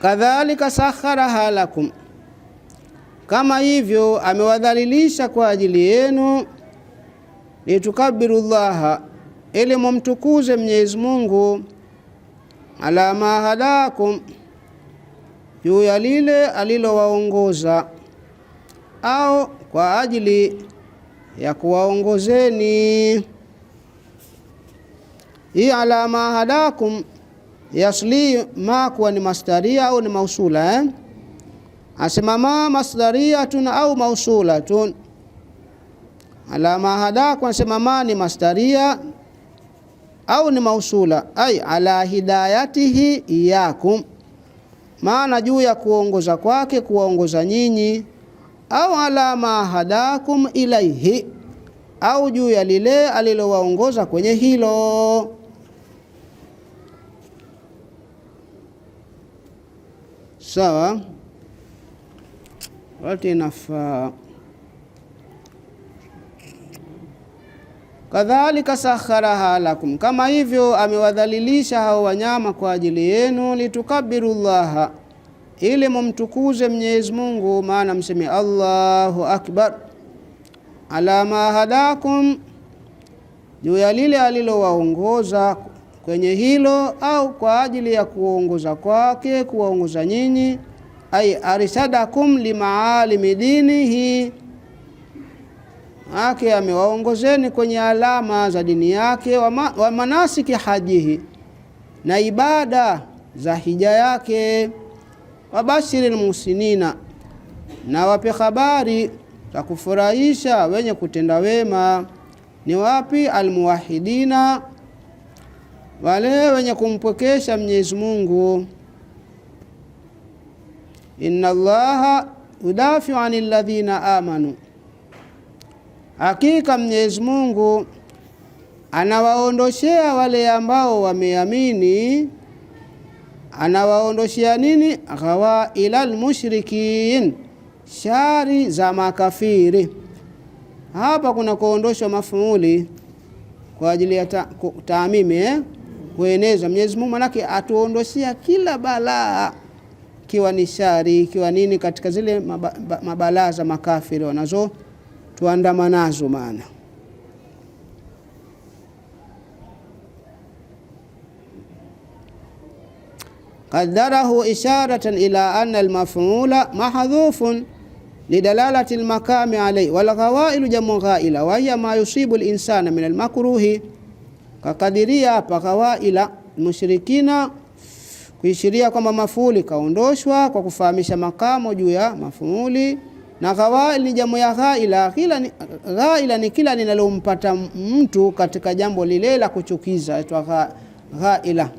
Kadhalika sakharaha lakum, kama hivyo amewadhalilisha kwa ajili yenu. Litukabbirullaha, ili mumtukuze Mwenyezi Mungu. Ala ma hadakum, juu ya lile alilowaongoza, au kwa ajili ya kuwaongozeni. Hii ala ma hadakum yasli ma kuwa ni masdaria au ni mausula asema ma masdariyatun au mausulatun. Ala ma hadakum asema ma ni masdaria au ni mausula, ay ala hidayatihi iyakum, maana juu ya kuongoza kwake, kuwaongoza nyinyi. Au ala ma hadakum ilaihi, au juu ya lile alilowaongoza kwenye hilo. Sawa, wati inafaa. Kadhalika sakharaha lakum, kama hivyo amewadhalilisha hao wanyama kwa ajili yenu. Litukabbirullaha, ili mumtukuze Mwenyezi Mungu, maana mseme Allahu akbar. Ala ma hadakum, juu ya lile alilowaongoza kwenye hilo, au kwa ajili ya kuongoza kwake, kuwaongoza nyinyi. Ay arshadakum limaalimi dinihi, ake amewaongozeni kwenye alama za dini yake, wa manasiki hajihi, na ibada za hija yake. Wabashiril muhsinina, na wape habari za kufurahisha wenye kutenda wema. Ni wapi? Almuwahidina, wale wenye kumpwekesha Mwenyezi Mungu. Inna Allaha yudafiu anil ladhina amanu, hakika Mwenyezi Mungu anawaondoshea wale ambao wameamini. Anawaondoshea nini? Ghawailal mushrikin, shari za makafiri. Hapa kuna kuondoshwa mafuuli kwa ajili ya taamimi, kueneza. Mwenyezi Mungu manake atuondoshia kila balaa, kiwa ni shari, kiwa nini, katika zile mabalaa za makafiri wanazo tuandama nazo. Maana qaddarahu isharatan ila anna almaf'ula mahdhufun lidalalati almakami alayhi, wal ghawailu jamu ghaila wa hiya ma yusibu alinsana min almakruhi. Kakadiria hapa ghawaila mushrikina, kuishiria kwamba mafuuli kaondoshwa kwa kufahamisha makamo juu ya mafuuli. Na ghawail ni jamu ya ghaila. Ghaila ni kila linalompata mtu katika jambo lile la kuchukiza, aitwa ghaila.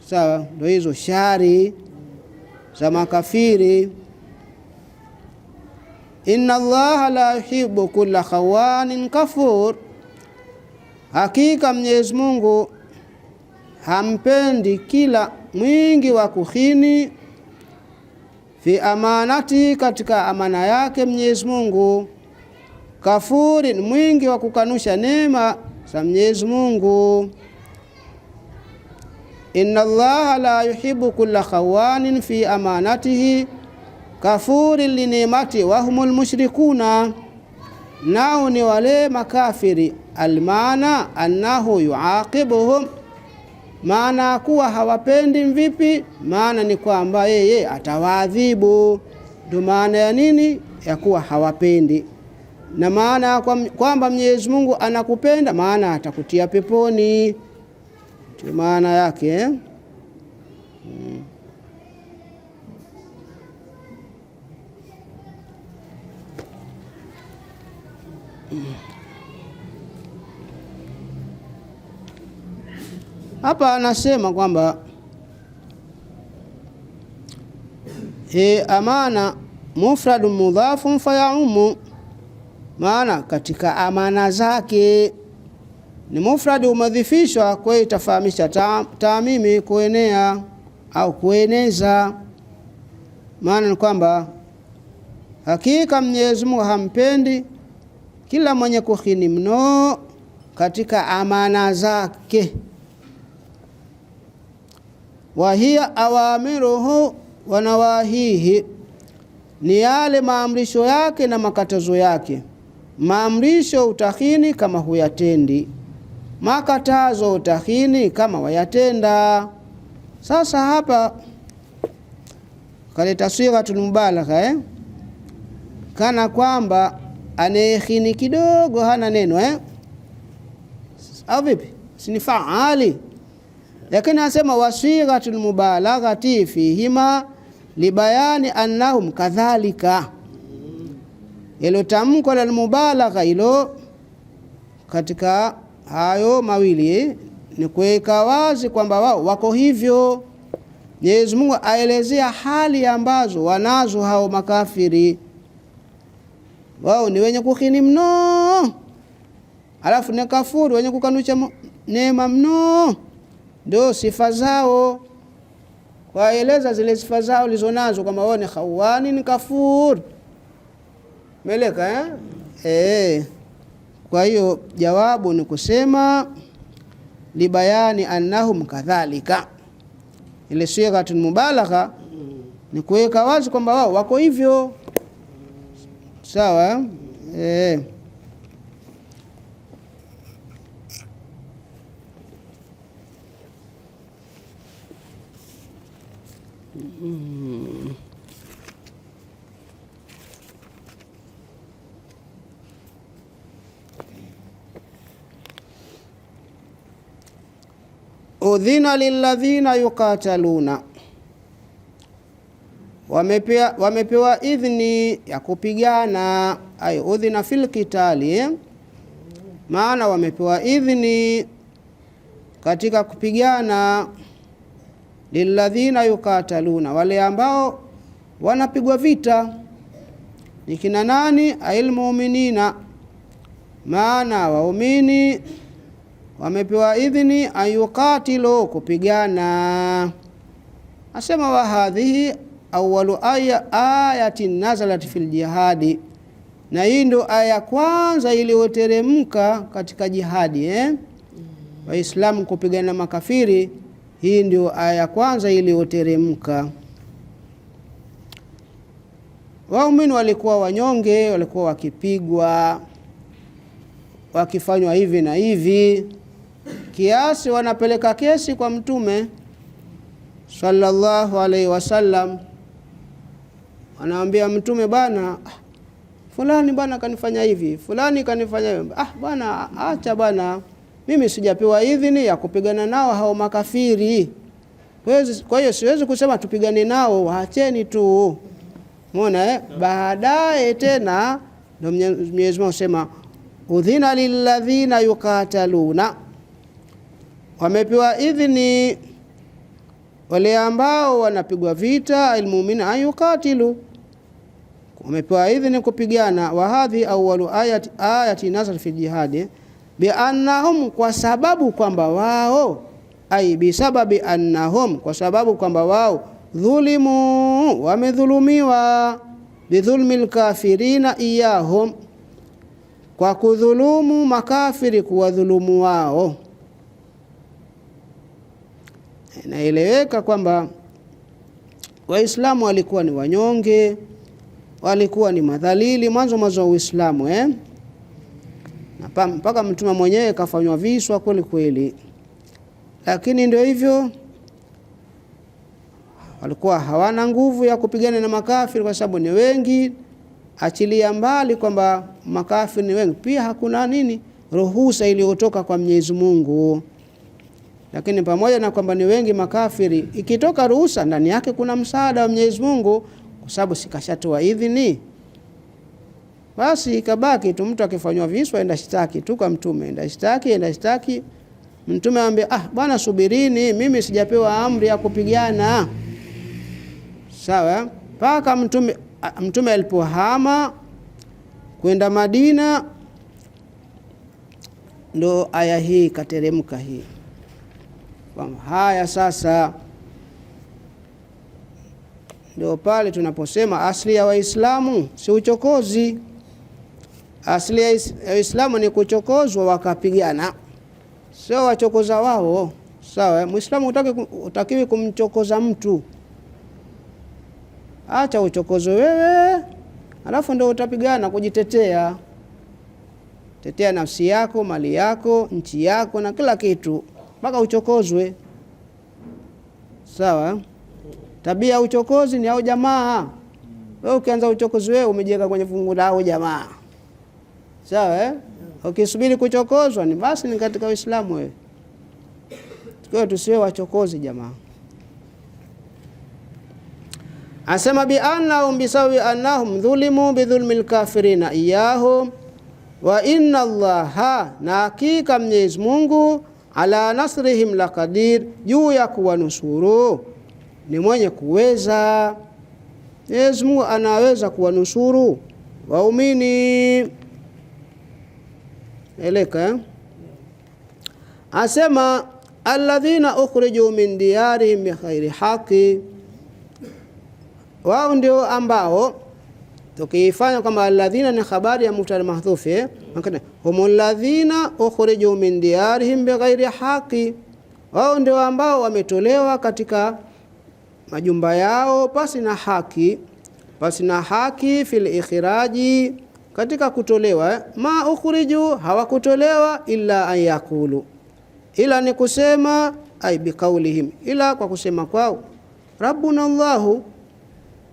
Sawa, ndio hizo shari za makafiri. Inna Allaha la yuhibbu kulla khawanin kafur, hakika Mwenyezi Mungu hampendi kila mwingi wa kukhini. Fi amanati, katika amana yake Mwenyezi Mungu. Kafurin, mwingi wa kukanusha neema za Mwenyezi Mungu. Inna Allaha la yuhibbu kulla khawanin fi amanatihi kafurin li ni'mati wa humul mushrikuna, nao ni wale makafiri. Almaana annahu yuaqibuhum, maana kuwa hawapendi mvipi? Maana ni kwamba yeye atawaadhibu. Ndio maana ya nini? Ya kuwa hawapendi. Na maana kwamba Mwenyezi Mungu anakupenda, maana atakutia peponi. Ndio maana yake. Hapa anasema kwamba amana mufradun mudhafun fayaumu, maana katika amana zake ni mufradi umadhifishwa, kwa hiyo itafahamisha taamimi, kuenea au kueneza. Maana ni kwamba hakika Mwenyezi Mungu hampendi kila mwenye kukhini mno katika amana zake. Wa hiya awamiruhu wa nawahihi, ni yale maamrisho yake na makatazo yake. Maamrisho utakhini kama huyatendi, makatazo utakhini kama wayatenda. Sasa hapa kaleta sighatul mubalagha, kana kwamba anayekhini kidogo hana neno, au vipi? Si faali. Lakini anasema wasighatul mubalaghati fihima libayani annahum kadhalika. Ilo tamko la mubalagha ilo katika hayo mawili ni kuweka wazi kwamba wao wako hivyo. Mwenyezi Mungu aelezea hali ambazo wanazo hao makafiri. Wao ni wenye kukhini mno, alafu ni kafuru, wenye kukanusha neema mno. Ndio sifa zao, kwaeleza zile sifa zao lizonazo kama wao ni khawani, ni kafur. Meleka Kwa hiyo jawabu ni kusema libayani annahum kadhalika. Ile sighatul mubalagha ni kuweka wazi kwamba wao wako hivyo. Sawa? Udhina lilladhina yuqataluna, wamepewa idhni ya kupigana. Ay udhina fil qitali, maana wamepewa idhni katika kupigana. Lilladhina yuqataluna, wale ambao wanapigwa vita. Ni kina nani? Ail mu'minina, maana waumini wamepewa idhni ayuqatilu, kupigana. Asema wa hadhihi awwalu ayatin nazalat fil jihadi, na hii ndio aya kwanza iliyoteremka katika jihadi. Waislamu kupigana makafiri, hii ndio aya kwanza iliyoteremka. Waumini walikuwa wanyonge, walikuwa wakipigwa, wakifanywa hivi na hivi, kiasi wanapeleka kesi kwa Mtume sallallahu alaihi wasallam. Wanaambia Mtume, bana fulani bana kanifanya hivi, fulani kanifanya hivi. Bana acha bana, mimi sijapewa idhini ya kupigana nao hao makafiri, kwa hiyo siwezi kusema tupigane nao, waacheni tu. Umeona baadaye tena ndio Mwenyezi Mungu sema udhina lilladhina yuqataluna, wamepewa idhini wale ambao wanapigwa vita. Almu'mina ayuqatilu, wamepewa idhini kupigana. Wa hadhi awwalu ayati nazal fi jihadi bi annahum, kwa sababu kwamba wao, ai bisababi annahum, kwa sababu kwamba wao dhulimu, wamedhulumiwa, bidhulmil kafirina iyahum, kwa kudhulumu makafiri, kuwadhulumu wao. Inaeleweka kwamba Waislamu walikuwa ni wanyonge, walikuwa ni madhalili mwanzo wa Uislamu na mpaka Mtume mwenyewe kafanywa viswa kweli kweli. Lakini ndio hivyo, walikuwa hawana nguvu ya kupigana na makafiri kwa sababu ni wengi. Achilia mbali kwamba makafiri ni wengi, pia hakuna ruhusa iliyotoka kwa Mwenyezi Mungu. Lakini pamoja na kwamba ni wengi makafiri, ikitoka ruhusa ndani yake kuna msaada wa Mwenyezi Mungu, kwa sababu sikashatoa idhini. Basi ikabaki tu mtu akifanywa viswa enda shtaki tu kwa Mtume, enda shtaki. Mtume amwambia, bwana subirini, mimi sijapewa amri ya kupigana. Sawa? Paka Mtume alipohama kwenda Madina, ndo aya hii kateremka hii. Haya sasa ndio pale tunaposema asili ya Waislamu si uchokozi. Asili ya Waislamu ni kuchokozwa wakapigana, sio wachokoza wao. Sawa? Muislamu utakiwi kumchokoza mtu. Acha uchokozo wewe, alafu ndio utapigana kujitetea. Tetea nafsi yako, mali yako, nchi yako na kila kitu, mpaka uchokozwe. Sawa? Tabia ya uchokozi ni hao jamaa. Wewe ukianza uchokozi wewe umejenga kwenye fungu la hao jamaa. Sawa? Ukisubiri kuchokozwa ni basi ni katika Uislamu wewe. Tukio tusiwe wachokozi jamaa. Asema bi annahum bisawi annahum dhulimu bidhulmil kafirina iyahum wa inna Allaha, na hakika Mwenyezi Mungu, ala nasrihim laqadir, juu ya kuwanusuru ni mwenye kuweza. Mwenyezi Mungu anaweza kuwanusuru waumini. Eleka asema alladhina ukhriju min diyarihim bighairi haqi, wao ndio ambao tukifanya kama alladhina ni habari ya mubtada mahdhufi, humul ladhina ukhriju min diyarihim bighairi haqi, wao ndio ambao wametolewa katika majumba yao pasi na haki, fil ikhraji, katika kutolewa. Ma ukhriju, hawakutolewa illa an yakulu, ila ni kusema, ay biqaulihim, ila kwa kusema kwao. Rabbuna Allahu,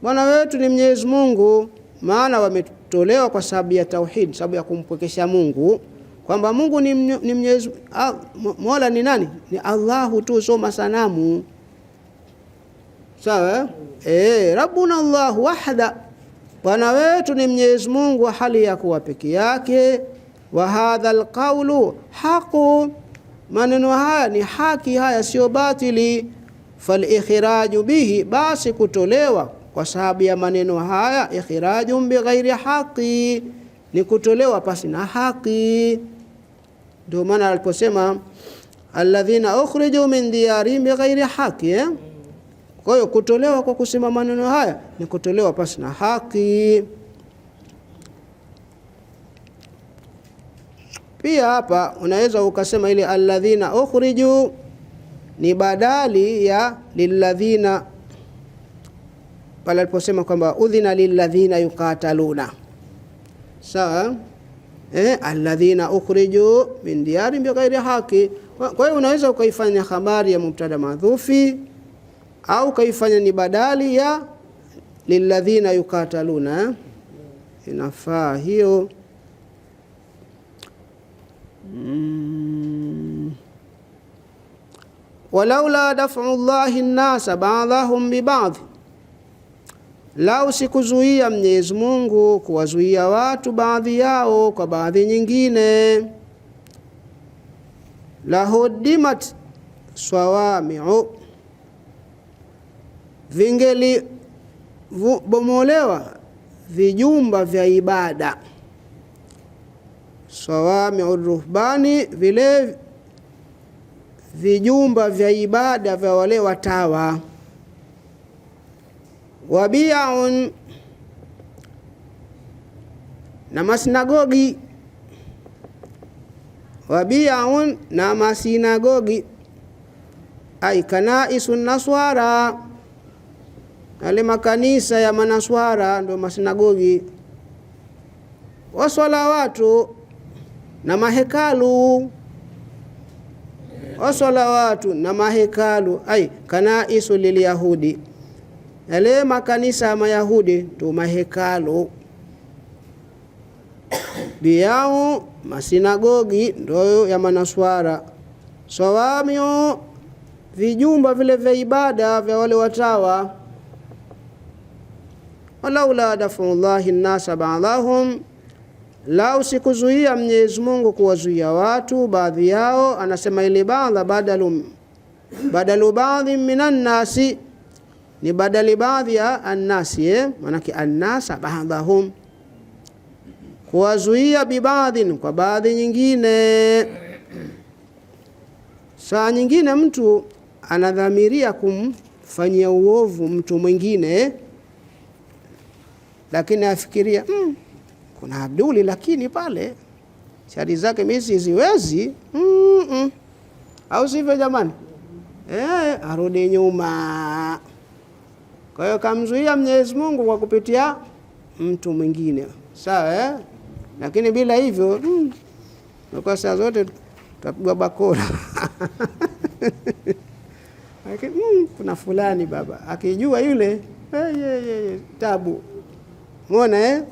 Bwana wetu ni Mwenyezi Mungu. Maana wametolewa kwa sababu ya tauhid, sababu ya kumpwekesha Mungu, kwamba Mungu ni Mwenyezi, Mola ni nani? Ni Allahu tu, sio masanamu. Sawa? Rabbuna Allahu wahda, Bwana wetu ni Mwenyezi Mungu hali ya kuwa peke yake. Wa hadha alqawlu haqu, maneno haya ni haki, haya sio batili. Fal ikhraju bihi, basi kutolewa kwa sababu ya maneno haya, ikhrajun bighairi haqi, ni kutolewa pasi na haki. Ndio maana aliposema alladhina ukhriju min diyarihim bighairi haqi, Kwa hiyo kutolewa kwa kusema maneno haya ni kutolewa pasi na haki. Pia hapa unaweza ukasema ile alladhina ukhriju ni badali ya lilladhina, pale aliposema kwamba udhina lilladhina yuqataluna. Sawa? Alladhina ukhriju min diyarihim bighairi haqi. Kwa hiyo unaweza ukaifanya habari ya mubtada madhufi au kaifanya ni badali ya lilladhina yuqataluna. Inafaa hiyo. Walaula daf'u Allahi an-nasa ba'dahum bi ba'd, lau sikuzuia Mwenyezi Mungu kuwazuia watu baadhi yao kwa baadhi nyingine, lahudimat sawami'u, vingeli bomolewa vijumba vya ibada. Sawami'u ruhbani, vile vijumba vya ibada vya wale watawa. Wabi'un, na masinagogi. Wabi'un, na masinagogi. Ay kanaisun naswara, ale makanisa ya manaswara ndo masinagogi. Wasalawatu, na mahekalu. Wasalawatu, na mahekalu. Ay kanaisu liliyahudi, yale makanisa ya Mayahudi tu mahekalu. Biyau, masinagogi ndo ya manaswara. Sawamiu, vijumba vile vya ibada vya wale watawa. Walaula daf'ullahi an-nasa ba'dahum, lau sikuzuia Mwenyezi Mungu kuwazuia watu baadhi yao. Anasema ile baadha badalu baadhi minan nasi, ni badali baadhi ya annasi, manake annasa ba'dahum, kuwazuia bibaadhin, kwa baadhi nyingine. Saa nyingine mtu anadhamiria kumfanyia uovu mtu mwingine, lakini afikiria kuna Abduli, lakini pale shari zake mimi siziwezi. Au sivyo jamani? Arudi nyuma. Kwa hiyo kamzuia Mwenyezi Mungu kwa kupitia mtu mwingine. Sawa, lakini bila hivyo kwa saa zote tutapigwa bakora. Lakini kuna fulani baba akijua yule tabu. Umeona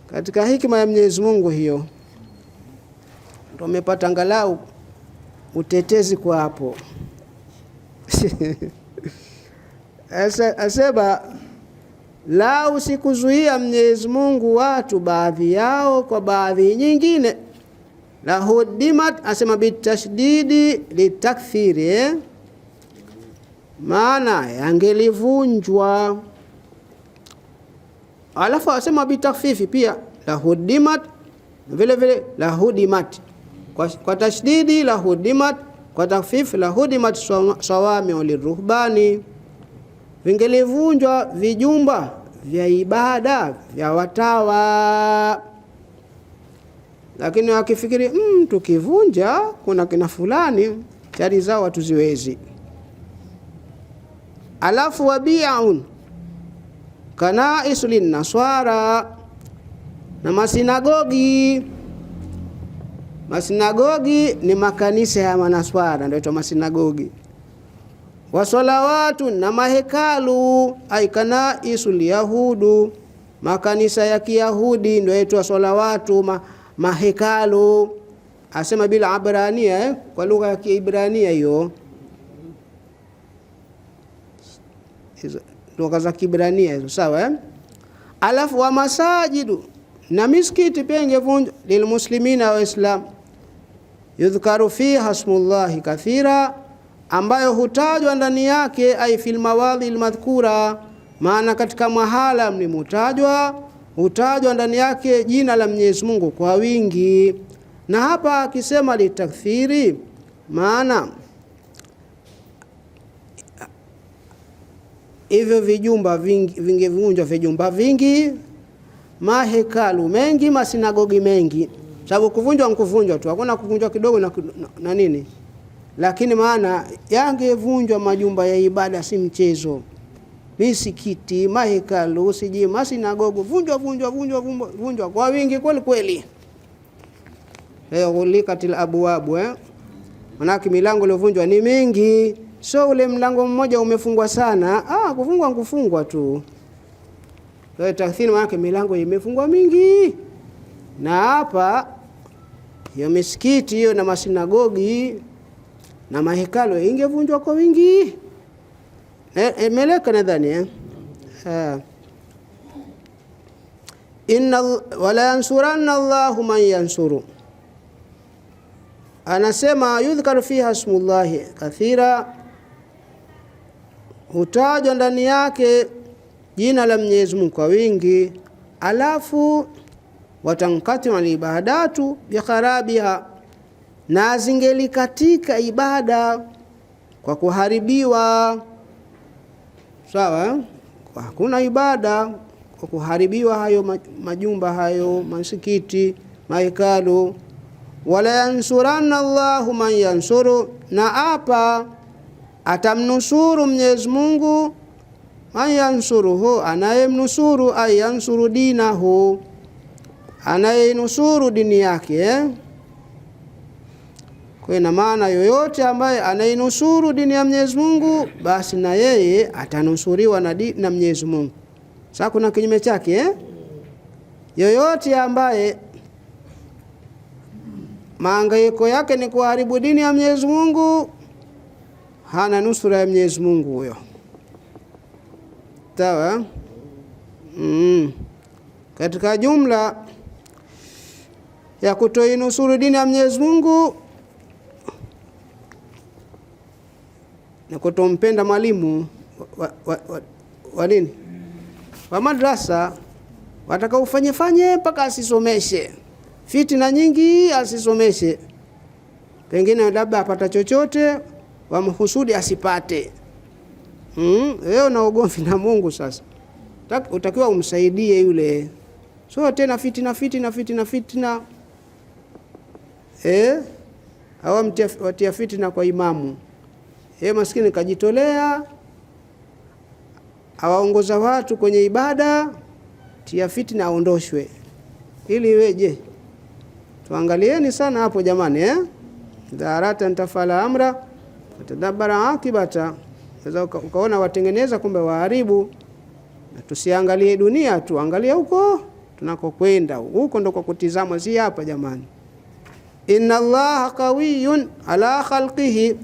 katika hikima ya Mwenyezi Mungu hiyo ndio umepata angalau utetezi kwa hapo. Aseba lau sikuzuia Mwenyezi Mungu watu baadhi yao kwa baadhi nyingine, la hudimat, asema bitashdidi litakthiri, maana yangelivunjwa. Alafu asema bitakfifi pia, la hudimat, vile vile la hudimat kwa tashdidi, la hudimat kwa takfif, la hudimat sawami'u liruhbani, vingelivunjwa vijumba vya ibada vya watawa. Lakini wakifikiri tukivunja kuna kina fulani shari zao hatuziwezi. Alafu wabi'un kanaisu linnaswara, na masinagogi. Masinagogi ni makanisa ya manaswara, ndio masinagogi. wa salawatu, na mahekalu, aikanaisul yahudu, makanisa ya Kiyahudi ndio yaitwa salawatu, mahekalu. Asema bila Abrania, kwa lugha ya Kiebrania hiyo, hizo lugha za Kiebrania hizo, sawa. Alafu wa masajidu, na misikiti pia ingevunjwa, lilmuslimina wa Islam, yudhkaru fiha ismullahi kathira, ambayo hutajwa ndani yake, ay fil mawadhi almadhkura, maana katika mahala mlimutajwa hutajwa ndani yake jina la Mwenyezi Mungu kwa wingi. Na hapa akisema litakthiri, maana hivyo vijumba vingi vingevunjwa, vijumba vingi, mahekalu mengi, masinagogi mengi. Sababu kuvunjwa tu, hakuna kuvunjwa kidogo na nini, lakini maana yangevunjwa majumba ya ibada, si mchezo. Misikiti, mahekalu, siji masinagogi, vunjwa kwa wingi kweli kweli. Ghuliqatil abwabu, manake milango iliyovunjwa ni mingi, sio ule mlango mmoja umefungwa sana. Kufungwa tu. Kwa takthiri, manake milango imefungwa mingi. Na hapa hiyo misikiti hiyo na masinagogi na mahekalu ingevunjwa kwa wingi. Meleka nadhani wala yansuranna Allahu man yansuru, anasema yudhkaru fiha ismullahi kathira, hutajwa ndani yake jina la Mwenyezi Mungu kwa wingi. Alafu watankatu alibadatu bikharabiha, na zingelikatika ibada kwa kuharibiwa, sawa. Hakuna ibada kwa kuharibiwa hayo majumba hayo, masikiti, mahekalu. Wala yansuranna Allahu man yansuru, na hapa atamnusuru Mwenyezi Mungu, man yansuruhu, anayemnusuru, ay yansuru dinahu, anayenusuru dini yake. Kwa ina maana yoyote ambaye anainusuru dini ya Mwenyezi Mungu, basi na yeye atanusuriwa na Mwenyezi Mungu. Sasa kuna kinyume chake, yoyote ambaye maangaiko yake ni kuharibu dini ya Mwenyezi Mungu, hana nusura ya Mwenyezi Mungu huyo. Sawa. Katika jumla ya kutoinusuru dini ya Mwenyezi Mungu na kutompenda mwalimu wa nini, wa madrasa, watakaufanye mpaka asisomeshe, fitina nyingi asisomeshe, pengine labda apata chochote, wamhusudi asipate. Wewe na ugomvi na Mungu. Sasa utakiwa umsaidie yule, so tena fitina watia fitina kwa imamu. Maskini kajitolea, awaongoza watu kwenye ibada, tia fitina aondoshwe. Ili iweje? Tuangalieni sana hapo jamani, dharata ntafala amra tadabbara akibata. Sasa ukaona watengeneza, kumbe waharibu. Na tusiangalie dunia tu, angalia huko tunakokwenda, huko ndo kwa kutizama, si hapa jamani. Inna Allaha qawiyyun ala khalqihi,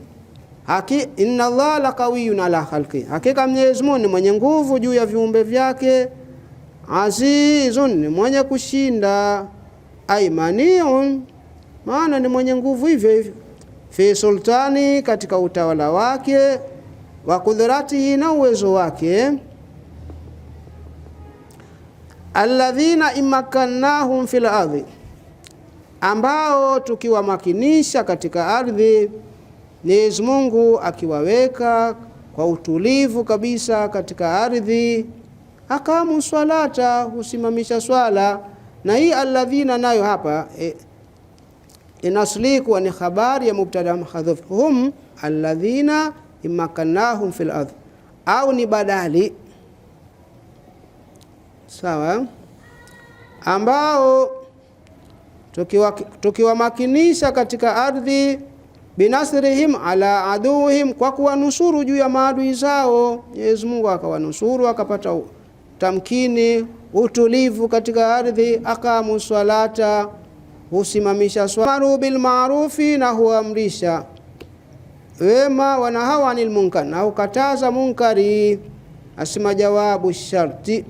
inna Allaha laqawiyyun ala khalqihi, hakika Mwenyezi Mungu ni mwenye nguvu juu ya viumbe vyake. Azizun, ni mwenye kushinda. Aimaniun, maana ni mwenye nguvu hivyo. Fi sultani, katika utawala wake. Wa qudratihi, na uwezo wake. Alladhina imakannahum fil ardhi, ambao tukiwamakinisha katika ardhi, Mwenyezi Mungu akiwaweka kwa utulivu kabisa katika ardhi. Akamu swalata, husimamisha swala. Na hii alladhina nayo hapa inasliku ni khabari ya mubtada mahdhuf, hum alladhina imakannahum fil ardh, au ni badali, sawa, ambao tukiwamakinisha katika ardhi, binasrihim ala aduhim, kwa kuwanusuru juu ya maadui zao. Mwenyezi Mungu akawanusuru, akapata tamkini, utulivu katika ardhi. Aqamu salata, husimamisha swala. Amaru bil maarufi, na huamrisha wema. Wanahawa anil munkar, na hukataza munkari. Asema jawabu sharti,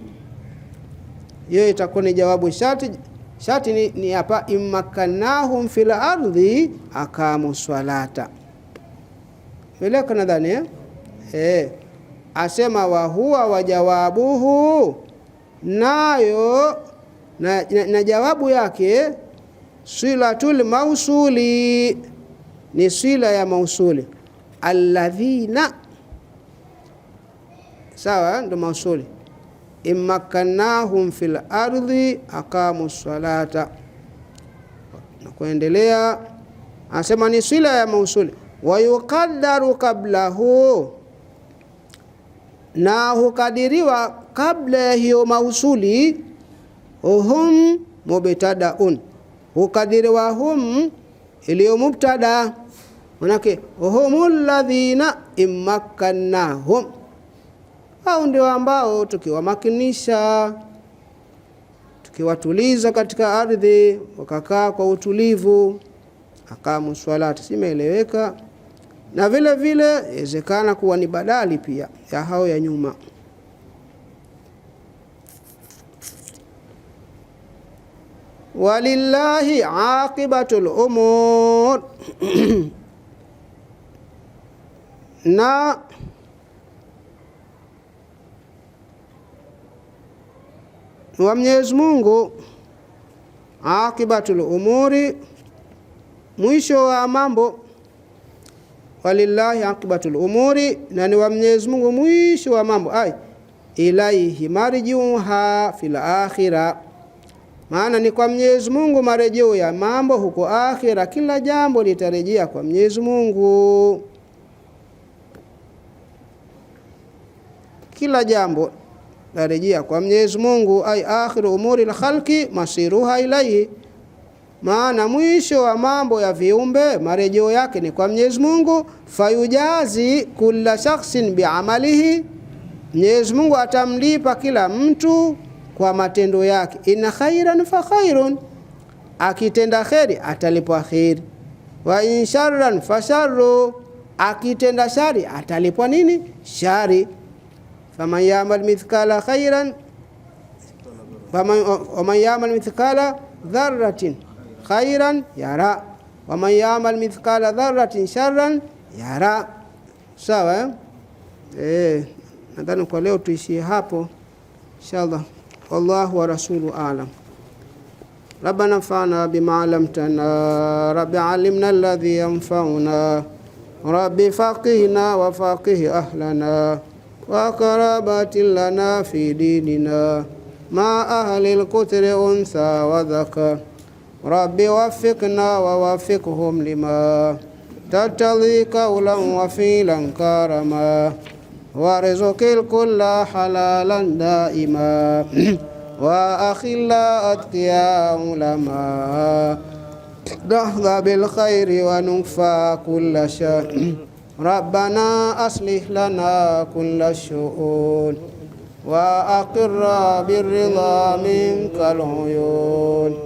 hiyo itakuwa ni jawabu sharti. Sharti ni hapa, immakanahum fil ardhi aqamu salata. Meleka nadhani asema wa huwa wa jawabuhu, nayo na jawabu yake silatul mausuli, ni sila ya mausuli. Alladhina, sawa, ndo mausuli. Immakanahum fil ardhi aqamu salata, na kuendelea asema ni sila ya mausuli. Wa yuqaddaru qablahu, na hukadiriwa kabla ya hiyo mausuli. Hum mubtadaun, hukadiriwa hum iliyo mubtada, manake humul ladhina immakannahum, hao ndio ambao tukiwamakinisha, tukiwatuliza katika ardhi, wakakaa kwa utulivu. Aqamu salata, simeeleweka. Na vile vile inawezekana kuwa ni badali pia ya hao ya nyuma. Walillahi aqibatul umur na wa Mwenyezi Mungu, aqibatul umuri, mwisho wa mambo. Walillahi aqibatul umuri, na ni wa Mwenyezi Mungu mwisho wa mambo. Ilaihi marjiuha fil akhirah, maana ni kwa Mwenyezi Mungu marejeo ya mambo huko akhira. Kila jambo litarejea kwa Mwenyezi Mungu, kila jambo larejea kwa Mwenyezi Mungu. Akhiru umuri al-khalqi masiruha ilaihi, maana mwisho wa mambo ya viumbe marejeo yake ni kwa Mwenyezi Mungu. Fayujazi kulla shakhsin biamalihi, Mwenyezi Mungu atamlipa kila mtu kwa matendo yake. Inna khairan fa khairun, akitenda kheri atalipwa kheri. Wa in sharran fa sharru, akitenda shari atalipwa nini? Shari. Faman ya'mal mithqala khairan, waman ya'mal mithqala dharratin khairan yara, waman ya'mal mithqala dharratin sharran yara. Sawa, nadhani kwa leo tuishie hapo inshallah. Wallahu wa rasulu a'lam. Rabbana fa'na bima 'allamtana, rabbi 'allimna alladhi yanfa'una, rabbi faqihna wa faqih ahlana, wa karabatin lana fi dinina, ma ahlil kutri untha wa dhakar. Rabbi waffiqna wa waffiqhum lima tattali qawlan wa fi'lan karama, warzuqil kulla halalan daima, wa akhilla atqiya ulama, dahza bil khairi wa nukfa kulla shar. Rabbana aslih lana kulla shu'un, wa aqirra birridha minkal uyun,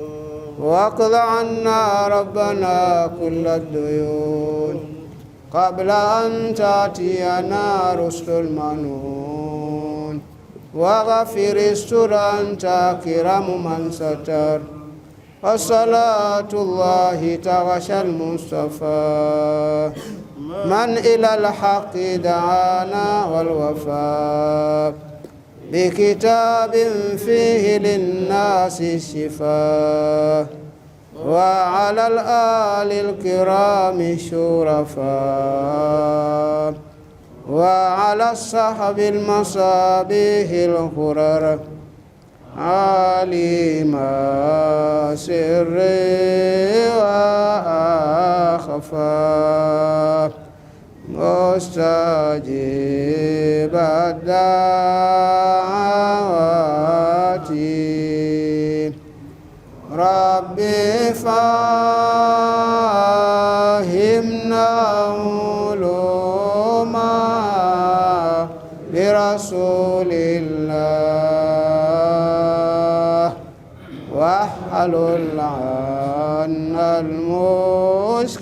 waqdi anna rabbana kulla duyun, qabla an ta'tiyana rusulul manun, wa ghafir istura anta kiramu man satar. Wassalatullahi tawashal Mustafa, man ilal haqqi da'ana wal wafa, bi kitabin fihi linnasi shifa, wa alal alil kirami shurafa, wa ala sahabil masabihil hurar, alima sirri wa akhfa, mustajib ad-da'wati. Rabbi fahim علمنا علوما برسول الله واحلل عنا المشكلات.